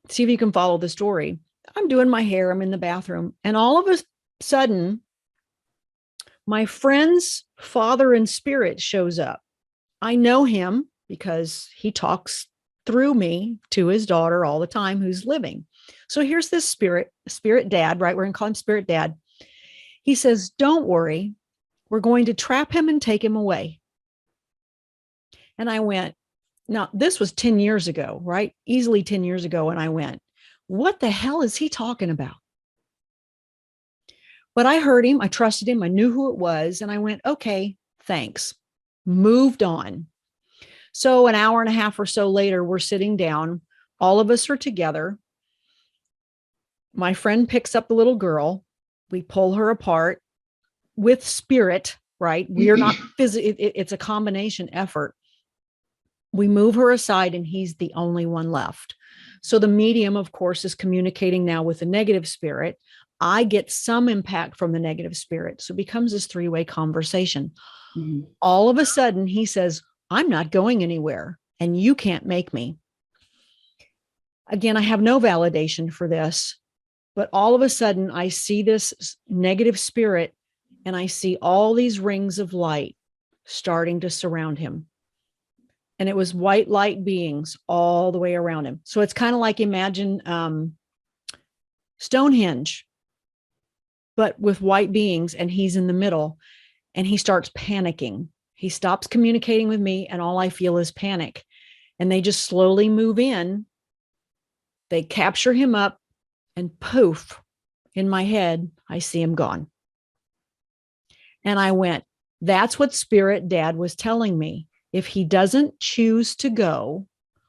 see if you can follow the story. I'm doing my hair. I'm in the bathroom. And all of a sudden, my friend's father in spirit shows up. I know him because he talks through me to his daughter all the time who's living. So here's this spirit dad, right? We're going to call him spirit dad. He says, don't worry. We're going to trap him and take him away. And I went, now this was 10 years ago, right? Easily 10 years ago. And I went, what the hell is he talking about? But I heard him. I trusted him. I knew who it was. And I went, okay, thanks. Moved on. So an hour and a half or so later, we're sitting down. All of us are together. My friend picks up the little girl. We pull her apart with spirit, right? We are not physically, it's a combination effort. We move her aside and he's the only one left. So the medium, of course, is communicating now with the negative spirit. I get some impact from the negative spirit. So it becomes this three-way conversation. Mm-hmm. All of a sudden, he says, I'm not going anywhere and you can't make me. Again, I have no validation for this, but all of a sudden I see this negative spirit and I see all these rings of light starting to surround him. And it was white light beings all the way around him. So it's kind of like imagine Stonehenge, but with white beings, and he's in the middle and he starts panicking. He stops communicating with me and all I feel is panic. And they just slowly move in. They capture him up and poof, in my head, I see him gone. And I went, that's what Spirit Dad was telling me. If he doesn't choose to go,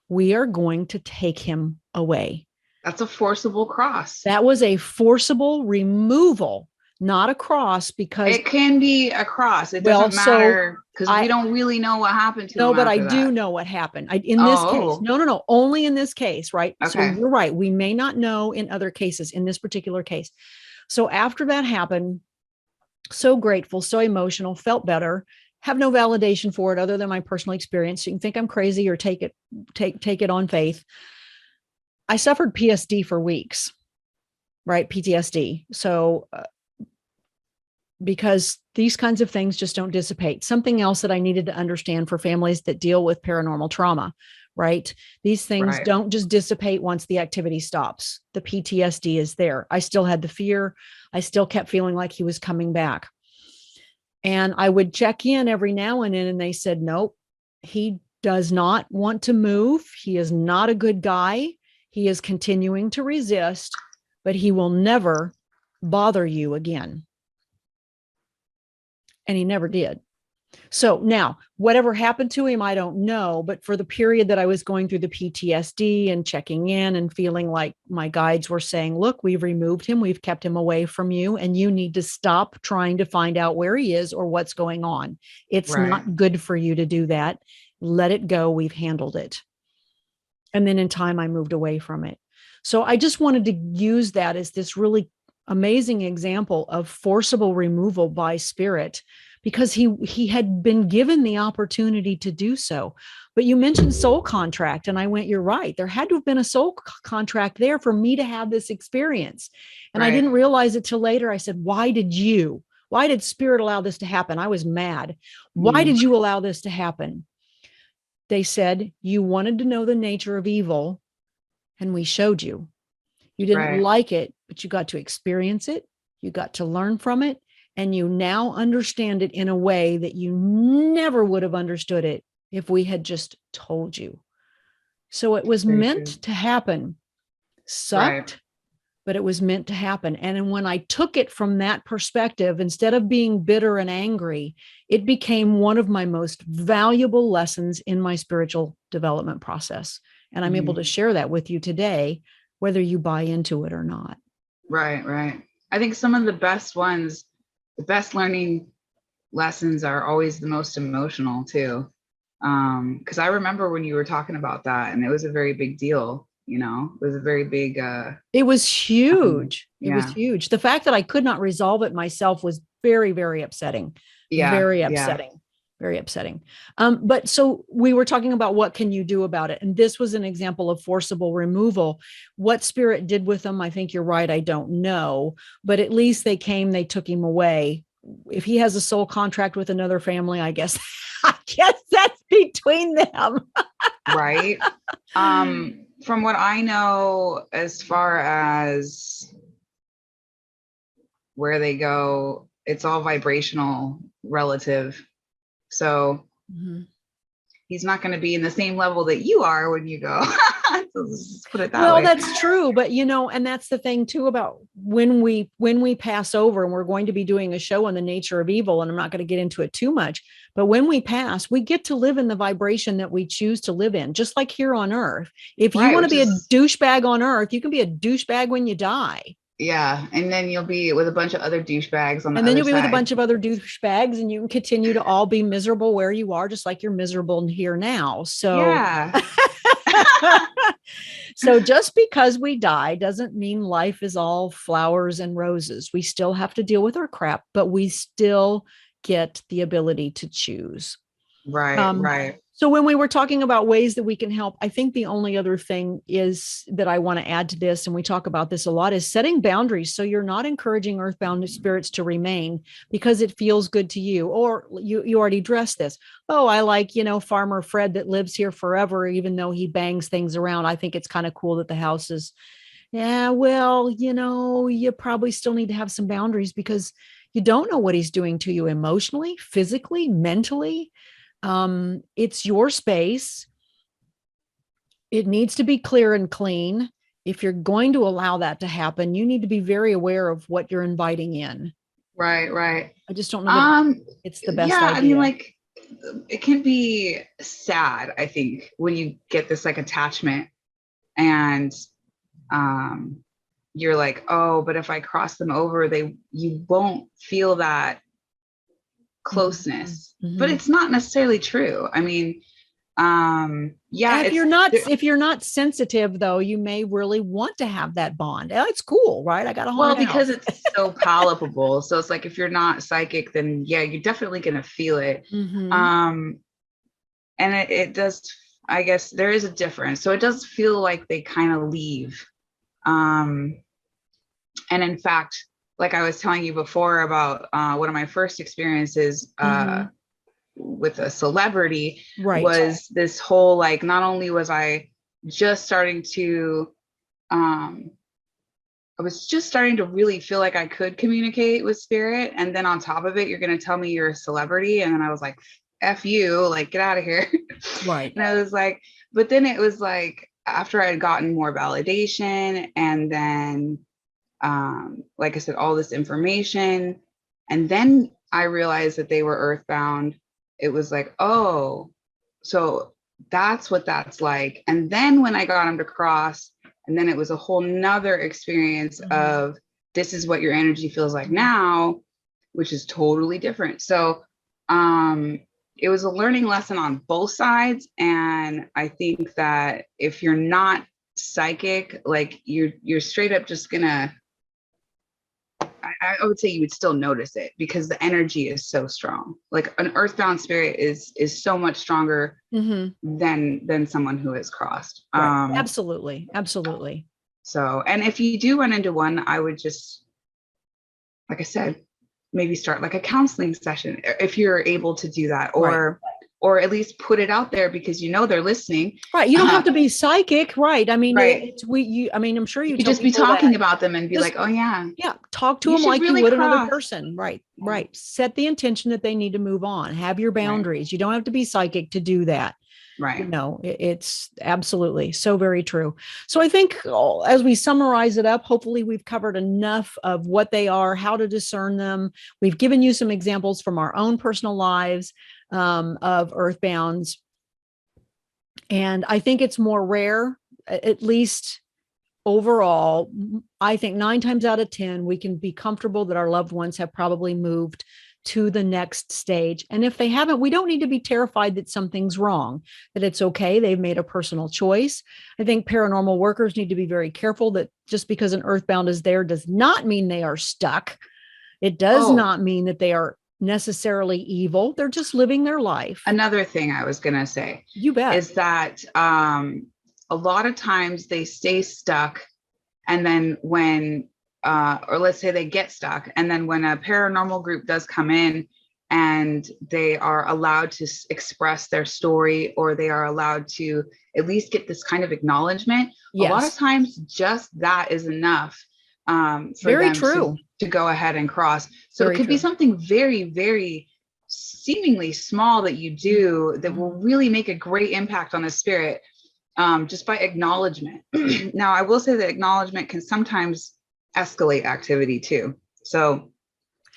we are going to take him away. That's a forcible cross. That was a forcible removal, not a cross, because it can be a cross. It doesn't matter because we don't really know what happened to him. No, but I do know what happened. In this case, no, only in this case, right? Okay. So you're right. We may not know in other cases, in this particular case. So after that happened, so grateful, so emotional, felt better. Have no validation for it other than my personal experience. You can think I'm crazy or take it on faith. I suffered PSD for weeks, right? PTSD. So because these kinds of things just don't dissipate. Something else that I needed to understand for families that deal with paranormal trauma, right? These things don't just dissipate once the activity stops. The PTSD is there. I still had the fear. I still kept feeling like he was coming back. And I would check in every now and then, and they said, nope, he does not want to move. He is not a good guy. He is continuing to resist, but he will never bother you again. And he never did. So now, whatever happened to him, I don't know. But for the period that I was going through the PTSD and checking in and feeling like my guides were saying, look, we've removed him. We've kept him away from you. And you need to stop trying to find out where he is or what's going on. It's not good for you to do that. Let it go. We've handled it. And then in time, I moved away from it. So I just wanted to use that as this really amazing example of forcible removal by spirit, because he had been given the opportunity to do so. But you mentioned soul contract, and I went, you're right. There had to have been a soul contract there for me to have this experience. And I didn't realize it till later. I said, why did spirit allow this to happen? I was mad. Why did you allow this to happen? They said, you wanted to know the nature of evil, and we showed you. You didn't Right. like it, but you got to experience it. You got to learn from it. And you now understand it in a way that you never would have understood it if we had just told you. So it was Very meant true. to happen. Right. Sucked, but it was meant to happen. And when I took it from that perspective, instead of being bitter and angry, it became one of my most valuable lessons in my spiritual development process. And I'm able to Mhm. share that with you today, whether you buy into it or not. Right. Right. I think some of the best ones, the best learning lessons are always the most emotional too. Because I remember when you were talking about that, and it was a very big deal. It was a very big. It was huge. It was Yeah. huge. The fact that I could not resolve it myself was very, very upsetting. Yeah. Very Yeah. upsetting. Very upsetting. But so we were talking about what can you do about it? And this was an example of forcible removal. What spirit did with them, I think you're right. I don't know. But at least they came, they took him away. If he has a soul contract with another family, I guess I guess that's between them. Right. From what I know, as far as where they go, it's all vibrational relative. So Mhm. he's not going to be in the same level that you are when you go. So let's just put it that Well, way. that's true, but and that's the thing too about when we pass over, and we're going to be doing a show on the nature of evil, and I'm not going to get into it too much, but when we pass, we get to live in the vibration that we choose to live in, just like here on earth. If you Right. want to Which be a is, douchebag on earth, you can be a douchebag when you die. yeah. And then you'll be with a bunch of other douchebags on the And then other you'll be with a side. bunch of other douchebags, and you can continue to all be miserable where you are, just like you're miserable here now. So Yeah. so just because we die doesn't mean life is all flowers and roses. We still have to deal with our crap, but we still get the ability to choose. Right. Um, Right. so when we were talking about ways that we can help, I think the only other thing is that I want to add to this, and we talk about this a lot, is setting boundaries. So you're not encouraging earthbound spirits to remain because it feels good to you, or you already addressed this. Oh, I like, Farmer Fred that lives here forever, even though he bangs things around. I think it's kind of cool that the house is, yeah, well, you probably still need to have some boundaries because you don't know what he's doing to you emotionally, physically, mentally. It's your space. It needs to be clear and clean. If you're going to allow that to happen, you need to be very aware of what you're inviting in. Right. Right. I just don't know that Um, it's the best yeah, I mean, idea. like, it can be sad, I think, when you get this like attachment, and um you're like, oh, but if I cross them over, you won't feel that Mhm. closeness. But Mhm. it's not necessarily true. I mean, yeah, If it's you're not if you're not sensitive, though, you may really want to have that bond. Oh, it's cool, right? I got a well, haunted because house. it's so palpable. So it's like, if you're not psychic, then yeah, you're definitely gonna feel it. Mm-hmm. Um, and it does, I guess there is a difference. So it does feel like they kind of leave. Um, and in fact, like I was telling you before about one of my first experiences Mm-hmm. with a celebrity, Right. was this whole, like, not only was just starting to um I was just starting to really feel like I could communicate with spirit, and then on top of it, you're going to tell me you're a celebrity, and then I was like, F you, like, get out of here. Right. And I was like, but then it was like, after I had gotten more validation, and then like I said, all this information, and then I realized that they were earthbound. It was like, oh, so that's what that's like. And then when I got them to cross, and then it was a whole nother experience Mm-hmm. of, this is what your energy feels like now, which is totally different. So um it was a learning lesson on both sides. And I think that if you're not psychic, like, you're straight up just gonna, I would say you would still notice it, because the energy is so strong. Like, an earthbound spirit is so much stronger Mm-hmm. than someone who has crossed. Right. Absolutely. Absolutely. So, and if you do run into one, I would just, like I said, maybe start like a counseling session if you're able to do that, Right. or or at least put it out there because you know they're listening. Right. You don't have to be psychic. Right. I mean, right. I'm sure You you could tell just be people talking that, about them and be just, like, oh yeah, yeah, talk to you them should like you really would another cross. person. Right. Right. Set the intention that they need to move on. Have your boundaries. Right. You don't have to be psychic to do that. Right. You know, it's absolutely so very true. So I think as we summarize it up, hopefully we've covered enough of what they are, how to discern them. We've given you some examples from our own personal lives of earthbounds. And I think it's more rare, at least overall. I think 9 times out of 10, we can be comfortable that our loved ones have probably moved to the next stage. And if they haven't, we don't need to be terrified that something's wrong, that it's okay. They've made a personal choice. I think paranormal workers need to be very careful that just because an earthbound is there does not mean they are stuck. It does not mean that they are necessarily evil. They're just living their life. Another thing I was going to say, you bet, is that a lot of times they stay stuck. And then when, or let's say they get stuck, and then when a paranormal group does come in and they are allowed to express their story, or they are allowed to at least get this kind of acknowledgement, yes, a lot of times just that is enough for very them true. to go ahead and cross. So very it could true. be something very, very seemingly small that you do that will really make a great impact on the spirit, just by acknowledgement. Now, I will say that acknowledgement can sometimes escalate activity too. So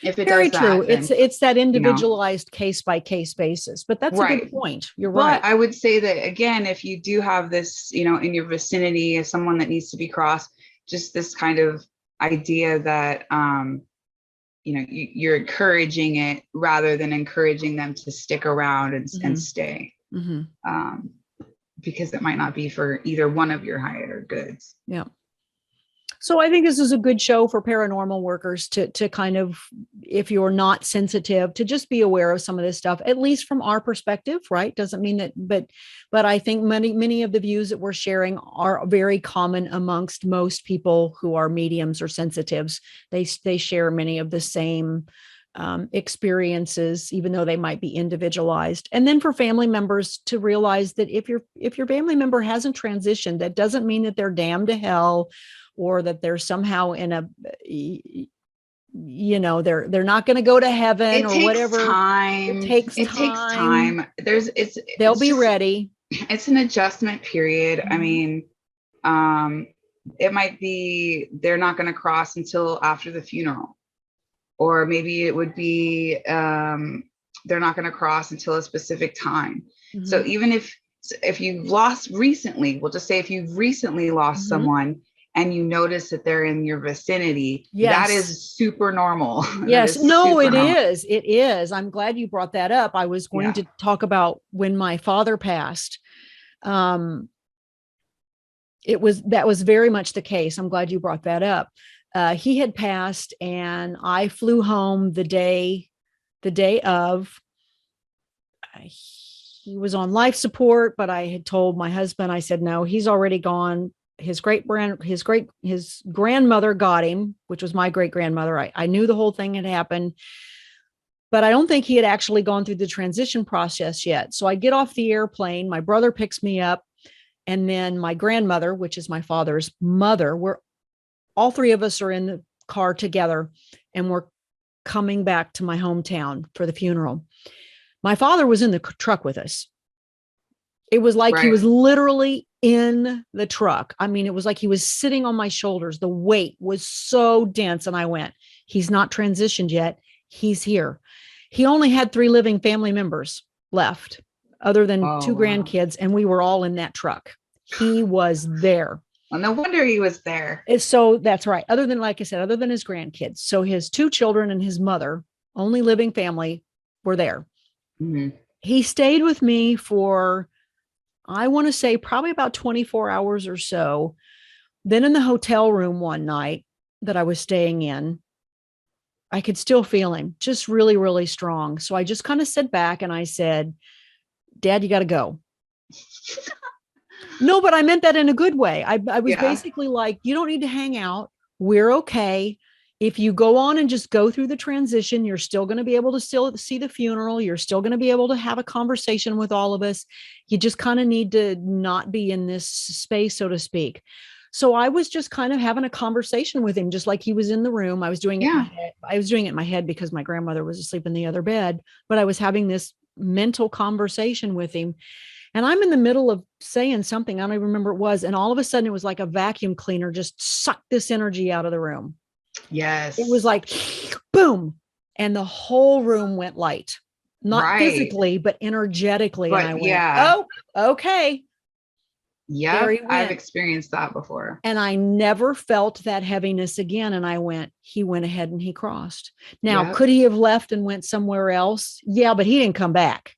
if it very does true, that, then, it's that individualized case by case basis. But that's right. a good point. You're But right. I would say that again, if you do have this, in your vicinity as someone that needs to be crossed, just this kind of idea that you're encouraging it rather than encouraging them to stick around and stay. Because it might not be for either one of your higher goods. Yeah. So I think this is a good show for paranormal workers to kind of, if you're not sensitive, to just be aware of some of this stuff, at least from our perspective, right? Doesn't mean that, but I think many of the views that we're sharing are very common amongst most people who are mediums or sensitives. They share many of the same experiences, even though they might be individualized. And then for family members to realize that if your family member hasn't transitioned, that doesn't mean that they're damned to hell, or that they're somehow in a, they're not going to go to heaven or whatever. Time. It takes time. They'll be ready. It's an adjustment period. I mean, it might be they're not going to cross until after the funeral, or maybe it would be they're not going to cross until a specific time. So even if you've lost recently, we'll just say if you've recently lost someone and you notice that they're in your vicinity, that is super normal. Yes. No, it is. It is. I'm glad you brought that up. I was going to talk about when my father passed. That was very much the case. I'm glad you brought that up. He had passed and I flew home the day of. He was on life support, but I had told my husband, I said, no, he's already gone. His grandmother got him, which was my great grandmother. I knew the whole thing had happened, but I don't think he had actually gone through the transition process yet. So I get off the airplane, my brother picks me up, and then my grandmother, which is my father's mother, all three of us are in the car together, and we're coming back to my hometown for the funeral. My father was in the truck with us. It was like he was literally in the truck. I mean, it was like he was sitting on my shoulders. The weight was so dense. And I went, he's not transitioned yet. He's here. He only had 3 living family members left, other than 2 grandkids. And we were all in that truck. He was there. Well, no wonder he was there. So that's right. Other than, like I said, other than his grandkids. So his 2 children and his mother, only living family, were there. He stayed with me for, I want to say, probably about 24 hours or so. Then in the hotel room one night that I was staying in, I could still feel him just really, really strong. So I just kind of sat back and I said, Dad, you got to go. No, but I meant that in a good way. I was basically like, you don't need to hang out. We're okay. if you go on and just go through the transition, you're still going to be able to still see the funeral. You're still going to be able to have a conversation with all of us. You just kind of need to not be in this space, so to speak. So I was just kind of having a conversation with him, just like he was in the room. I was doing it in my Yeah. head. I was doing it in my head because my grandmother was asleep in the other bed, but I was having this mental conversation with him. And I'm in the middle of saying something. I don't even remember what it was. And all of a sudden it was like a vacuum cleaner just sucked this energy out of the room. Yes. It was like boom, and the whole room went light, not physically, but energetically. But and I went, yeah. oh, okay. Yeah, I've experienced that before. And I never felt that heaviness again. And I went, he went ahead and he crossed. Now, could he have left and went somewhere else? Yeah, but he didn't come back.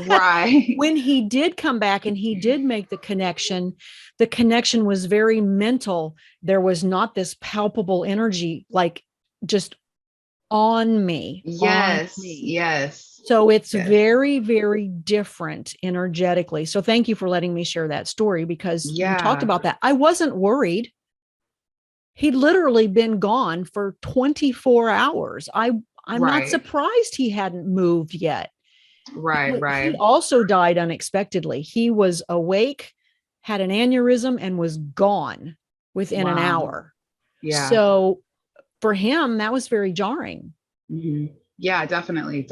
Right. When he did come back and he did make the connection was very mental. There was not this palpable energy, like just on me. Yes. On me. Yes. So it's very, very different energetically. So thank you for letting me share that story, because you talked about that. I wasn't worried. He'd literally been gone for 24 hours. I'm not surprised he hadn't moved yet. Right. He also died unexpectedly. He was awake, had an aneurysm, and was gone within an hour. Yeah. So for him, that was very jarring. Mm-hmm. Yeah, definitely.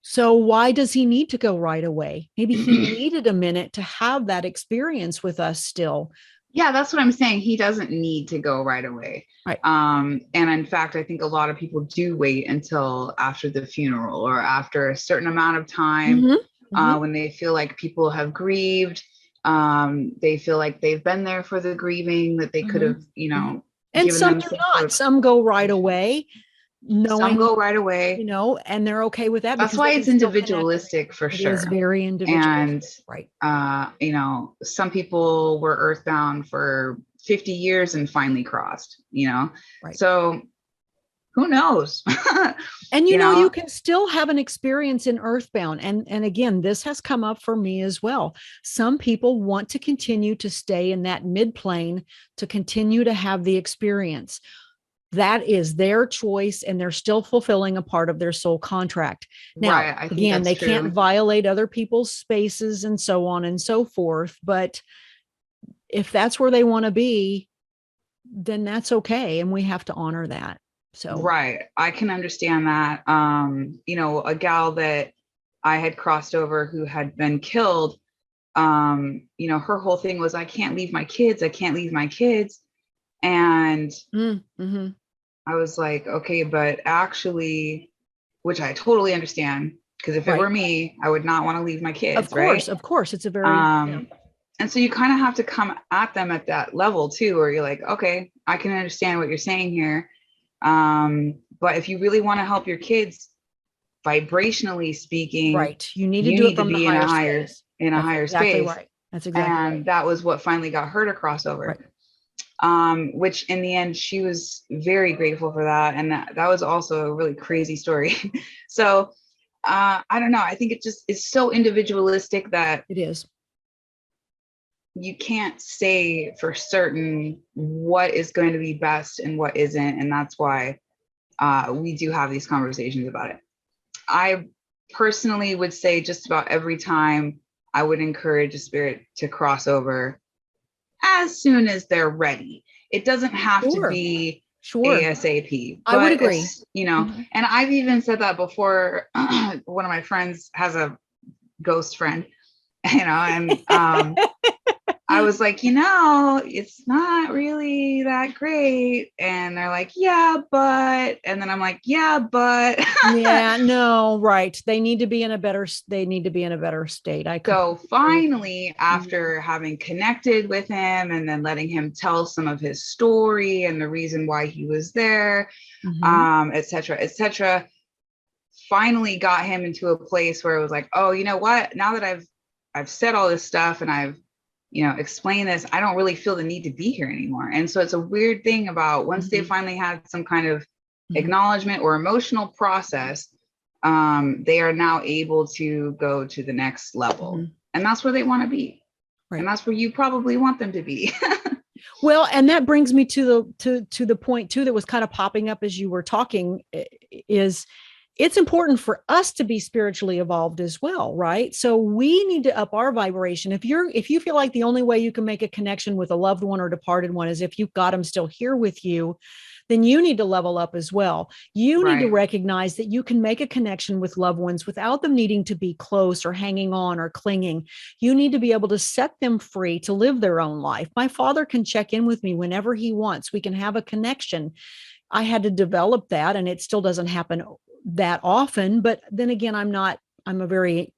So why does he need to go right away? Maybe he needed a minute to have that experience with us still. Yeah, that's what I'm saying. He doesn't need to go right away. Right. And in fact, I think a lot of people do wait until after the funeral or after a certain amount of time, when they feel like people have grieved. They feel like they've been there for the grieving, that they could have, and some do not. Some go right away. Some go right away, and they're okay with that. That's why it's individualistic for sure. It is very individualistic. And right. Some people were earthbound for 50 years and finally crossed, right. So who knows? And you can still have an experience in earthbound. And again, this has come up for me as well. Some people want to continue to stay in that midplane to continue to have the experience. That is their choice, and they're still fulfilling a part of their soul contract. Now, again, they can't violate other people's spaces and so on and so forth. But if that's where they want to be, then that's okay. And we have to honor that. So, right. I can understand that. A gal that I had crossed over who had been killed, her whole thing was, I can't leave my kids. And I was like, okay, but actually, which I totally understand, because if it were me, I would not want to leave my kids. Of course. It's a very, and so you kind of have to come at them at that level too, where you're like, okay, I can understand what you're saying here. But if you really want to help your kids, vibrationally speaking, right, you need to do it from the higher space. In a higher space. Right. That's exactly right. And that was what finally got her to cross over. Right. Which in the end, she was very grateful for that. And that was also a really crazy story. So I don't know. I think it just is so individualistic that it is. You can't say for certain what is going to be best and what isn't. And that's why we do have these conversations about it. I personally would say just about every time I would encourage a spirit to cross over as soon as they're ready. It doesn't have to be ASAP. I would agree. And I've even said that before. One of my friends has a ghost friend, and I was like, it's not really that great. And they're like, yeah, but, and then I'm like, yeah, but. Yeah, no, right. They need to be in a better state. So finally, after having connected with him and then letting him tell some of his story and the reason why he was there, et cetera, finally got him into a place where it was like, oh, you know what? Now that I've said all this stuff and I've explain this, I don't really feel the need to be here anymore. And so it's a weird thing about once they finally had some kind of acknowledgement or emotional process, they are now able to go to the next level. And that's where they want to be. Right. And that's where you probably want them to be. Well, and that brings me to the point too that was kind of popping up as you were talking, is it's important for us to be spiritually evolved as well, right? So we need to up our vibration. If you feel like the only way you can make a connection with a loved one or departed one is if you've got them still here with you, then you need to level up as well. You need to Right. recognize that you can make a connection with loved ones without them needing to be close or hanging on or clinging. You need to be able to set them free to live their own life. My father can check in with me whenever he wants. We can have a connection. I had to develop that, and it still doesn't happen that often. But then again, I'm a very,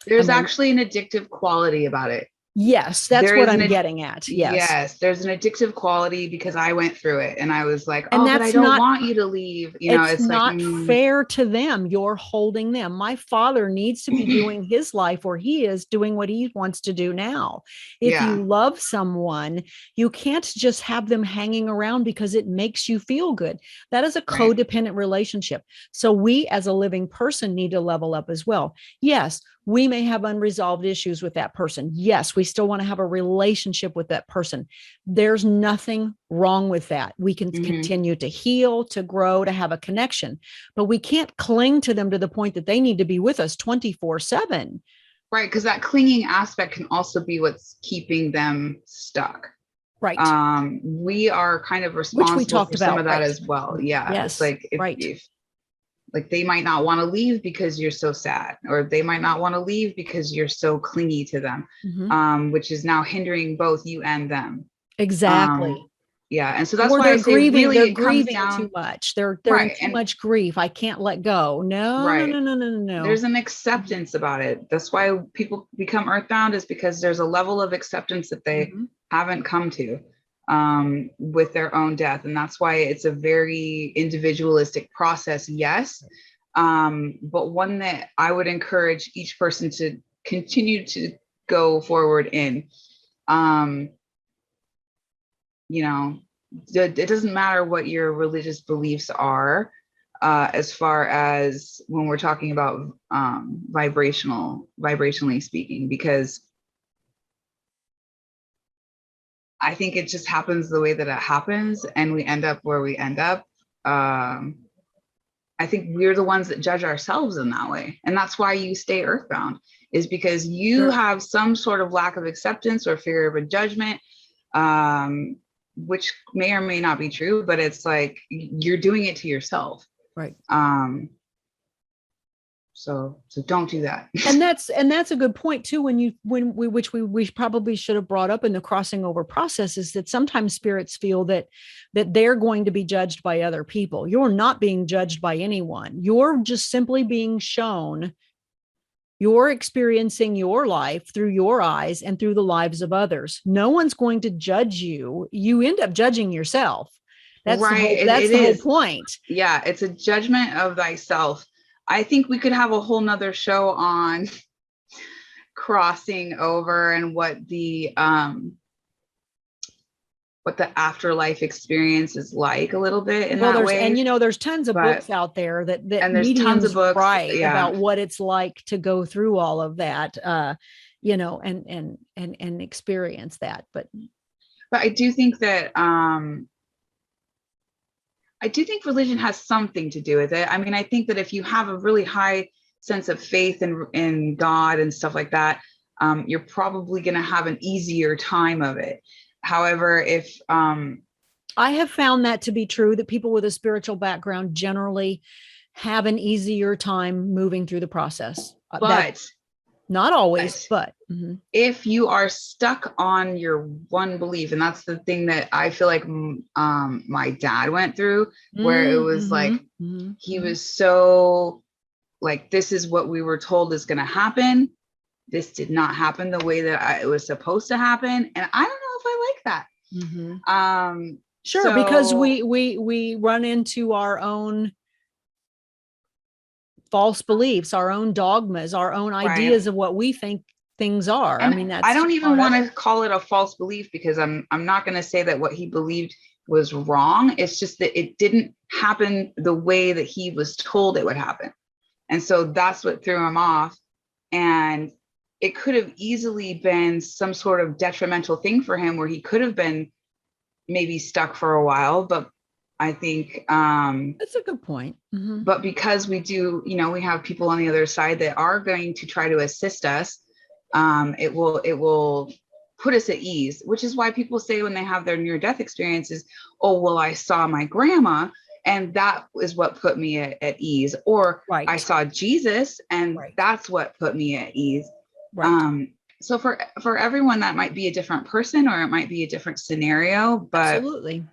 There's I'm a, actually an addictive quality about it. yes, that's There what is I'm getting at. Yes. yes, there's an addictive quality because I went through it and I was like, And oh, but I that's don't not want you to leave. it's It's like, not fair to them. You're holding them. My father needs to be doing his life, or he is doing what he wants to do now. If yeah, you love someone, you can't just have them hanging around because it makes you feel good. That is a right. codependent relationship. So we as a living person need to level up as well. Yes, we may have unresolved issues with that person. Yes, we still want to have a relationship with that person. There's nothing wrong with that. We can Mm-hmm. continue to heal, to grow, to have a connection, but we can't cling to them to the point that they need to be with us 24/7. Right. Because that clinging aspect can also be what's keeping them stuck. Right. We are kind of Which we responsible talked for some about. of that Right. as well. Yeah. It's Yes. like Right. if like they might not want to leave because you're so sad, or they might not want to leave because you're so clingy to them, Mm-hmm. which is now hindering both you and them. Exactly. Yeah, and so that's Or why I say really they're it comes grieving too down much. They're in right. too And much grief. I can't let go. No, no, right, no, no, no, no, no. there's an acceptance about it. That's why people become earthbound, is because there's a level of acceptance that they Mm-hmm. haven't come to with their own death. And that's why it's a very individualistic process, yes, but one that I would encourage each person to continue to go forward in. Um, you know, it doesn't matter what your religious beliefs are, as far as when we're talking about vibrationally speaking, because I think it just happens the way that it happens, and we end up where we end up. Um, I think we're the ones that judge ourselves in that way, and that's why you stay earthbound, is because you Sure. have some sort of lack of acceptance or fear of a judgment, um, which may or may not be true, but it's like you're doing it to yourself. Right. Um, so don't do that. And that's a good point too, when we probably should have brought up in the crossing over process, is that sometimes spirits feel that they're going to be judged by other people. You're not being judged by anyone. You're just simply being shown, you're experiencing your life through your eyes and through the lives of others. No one's going to judge you. You end up judging yourself. That's the Right. whole It that's the whole is. point. Yeah, it's a judgment of thyself. I think we could have a whole nother show on crossing over and what the afterlife experience is like, a little bit in Well, that way. there's tons of But books out there that and there's tons of mediums books. write Yeah. about what it's like to go through all of that, and experience that. But I do think religion has something to do with it. I mean, I think that if you have a really high sense of faith in God and stuff like that, you're probably going to have an easier time of it. However, if I have found that to be true, that people with a spiritual background generally have an easier time moving through the process. That but not always, but but mhm. if you are stuck on your one belief, and that's the thing that I feel like my dad went through, where it was Mm-hmm, like mm-hmm, he mm-hmm. was so like, this is what we were told is going to happen. This did not happen the way that it was supposed to happen, and I don't know if I like that. Mm-hmm. Sure, because So we run into our own false beliefs, our own dogmas, our own right. ideas of what we think things are. I And mean, I that's don't just even part of want it. to call it a false belief, because I'm not going to say that what he believed was wrong. It's just that it didn't happen the way that he was told it would happen. And so that's what threw him off. And it could have easily been some sort of detrimental thing for him, where he could have been maybe stuck for a while, but I think That's a good point. Mm-hmm. but because we do, we have people on the other side that are going to try to assist us, it will put us at ease, which is why people say when they have their near death experiences, oh, well, I saw my grandma and that is what put me at ease, or I Right. saw Jesus and Right. that's what put me at ease. Right. So for everyone, that might be a different person or it might be a different scenario, but Absolutely.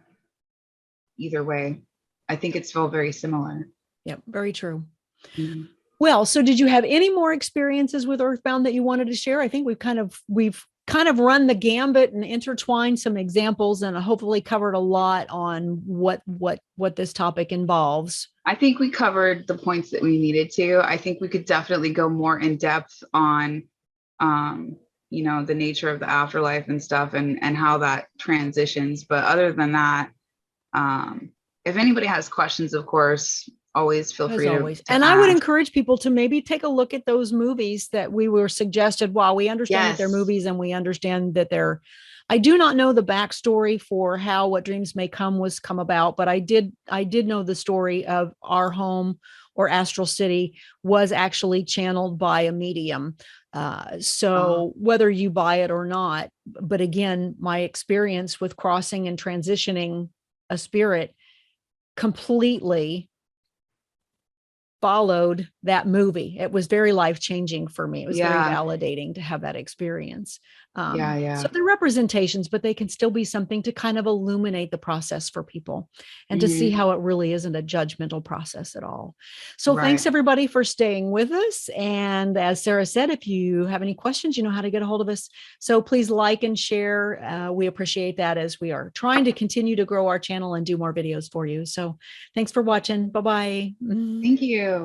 either way, I think it's all very similar. Yeah, very true. Mhm. Well, so did you have any more experiences with Earthbound that you wanted to share? I think we've kind of run the gambit and intertwined some examples and hopefully covered a lot on what this topic involves. I think we covered the points that we needed to. I think we could definitely go more in depth on, um, the nature of the afterlife and stuff and how that transitions. But other than that, if anybody has questions, of course, always feel As free to, always. to And I would ask. encourage people to maybe take a look at those movies that we were suggested. While we understand that they're Yes. movies and we understand that I do not know the backstory for how What Dreams May Come was come about, but I did know the story of our home or Astral City was actually channeled by a medium. So whether you buy it or not, but again, my experience with crossing and transitioning a spirit completely followed that movie. It was very life changing for me. It was very Yeah. validating to have that experience. Yeah. So Yeah. they're representations, but they can still be something to kind of illuminate the process for people and to see Hmm. how it really isn't a judgmental process at all. So thanks Right. everybody for staying with us. And as Sarah said, if you have any questions, you know how to get a hold of us. So please like and share. We appreciate that as we are trying to continue to grow our channel and do more videos for you. So thanks for watching. Bye-bye. Thank you.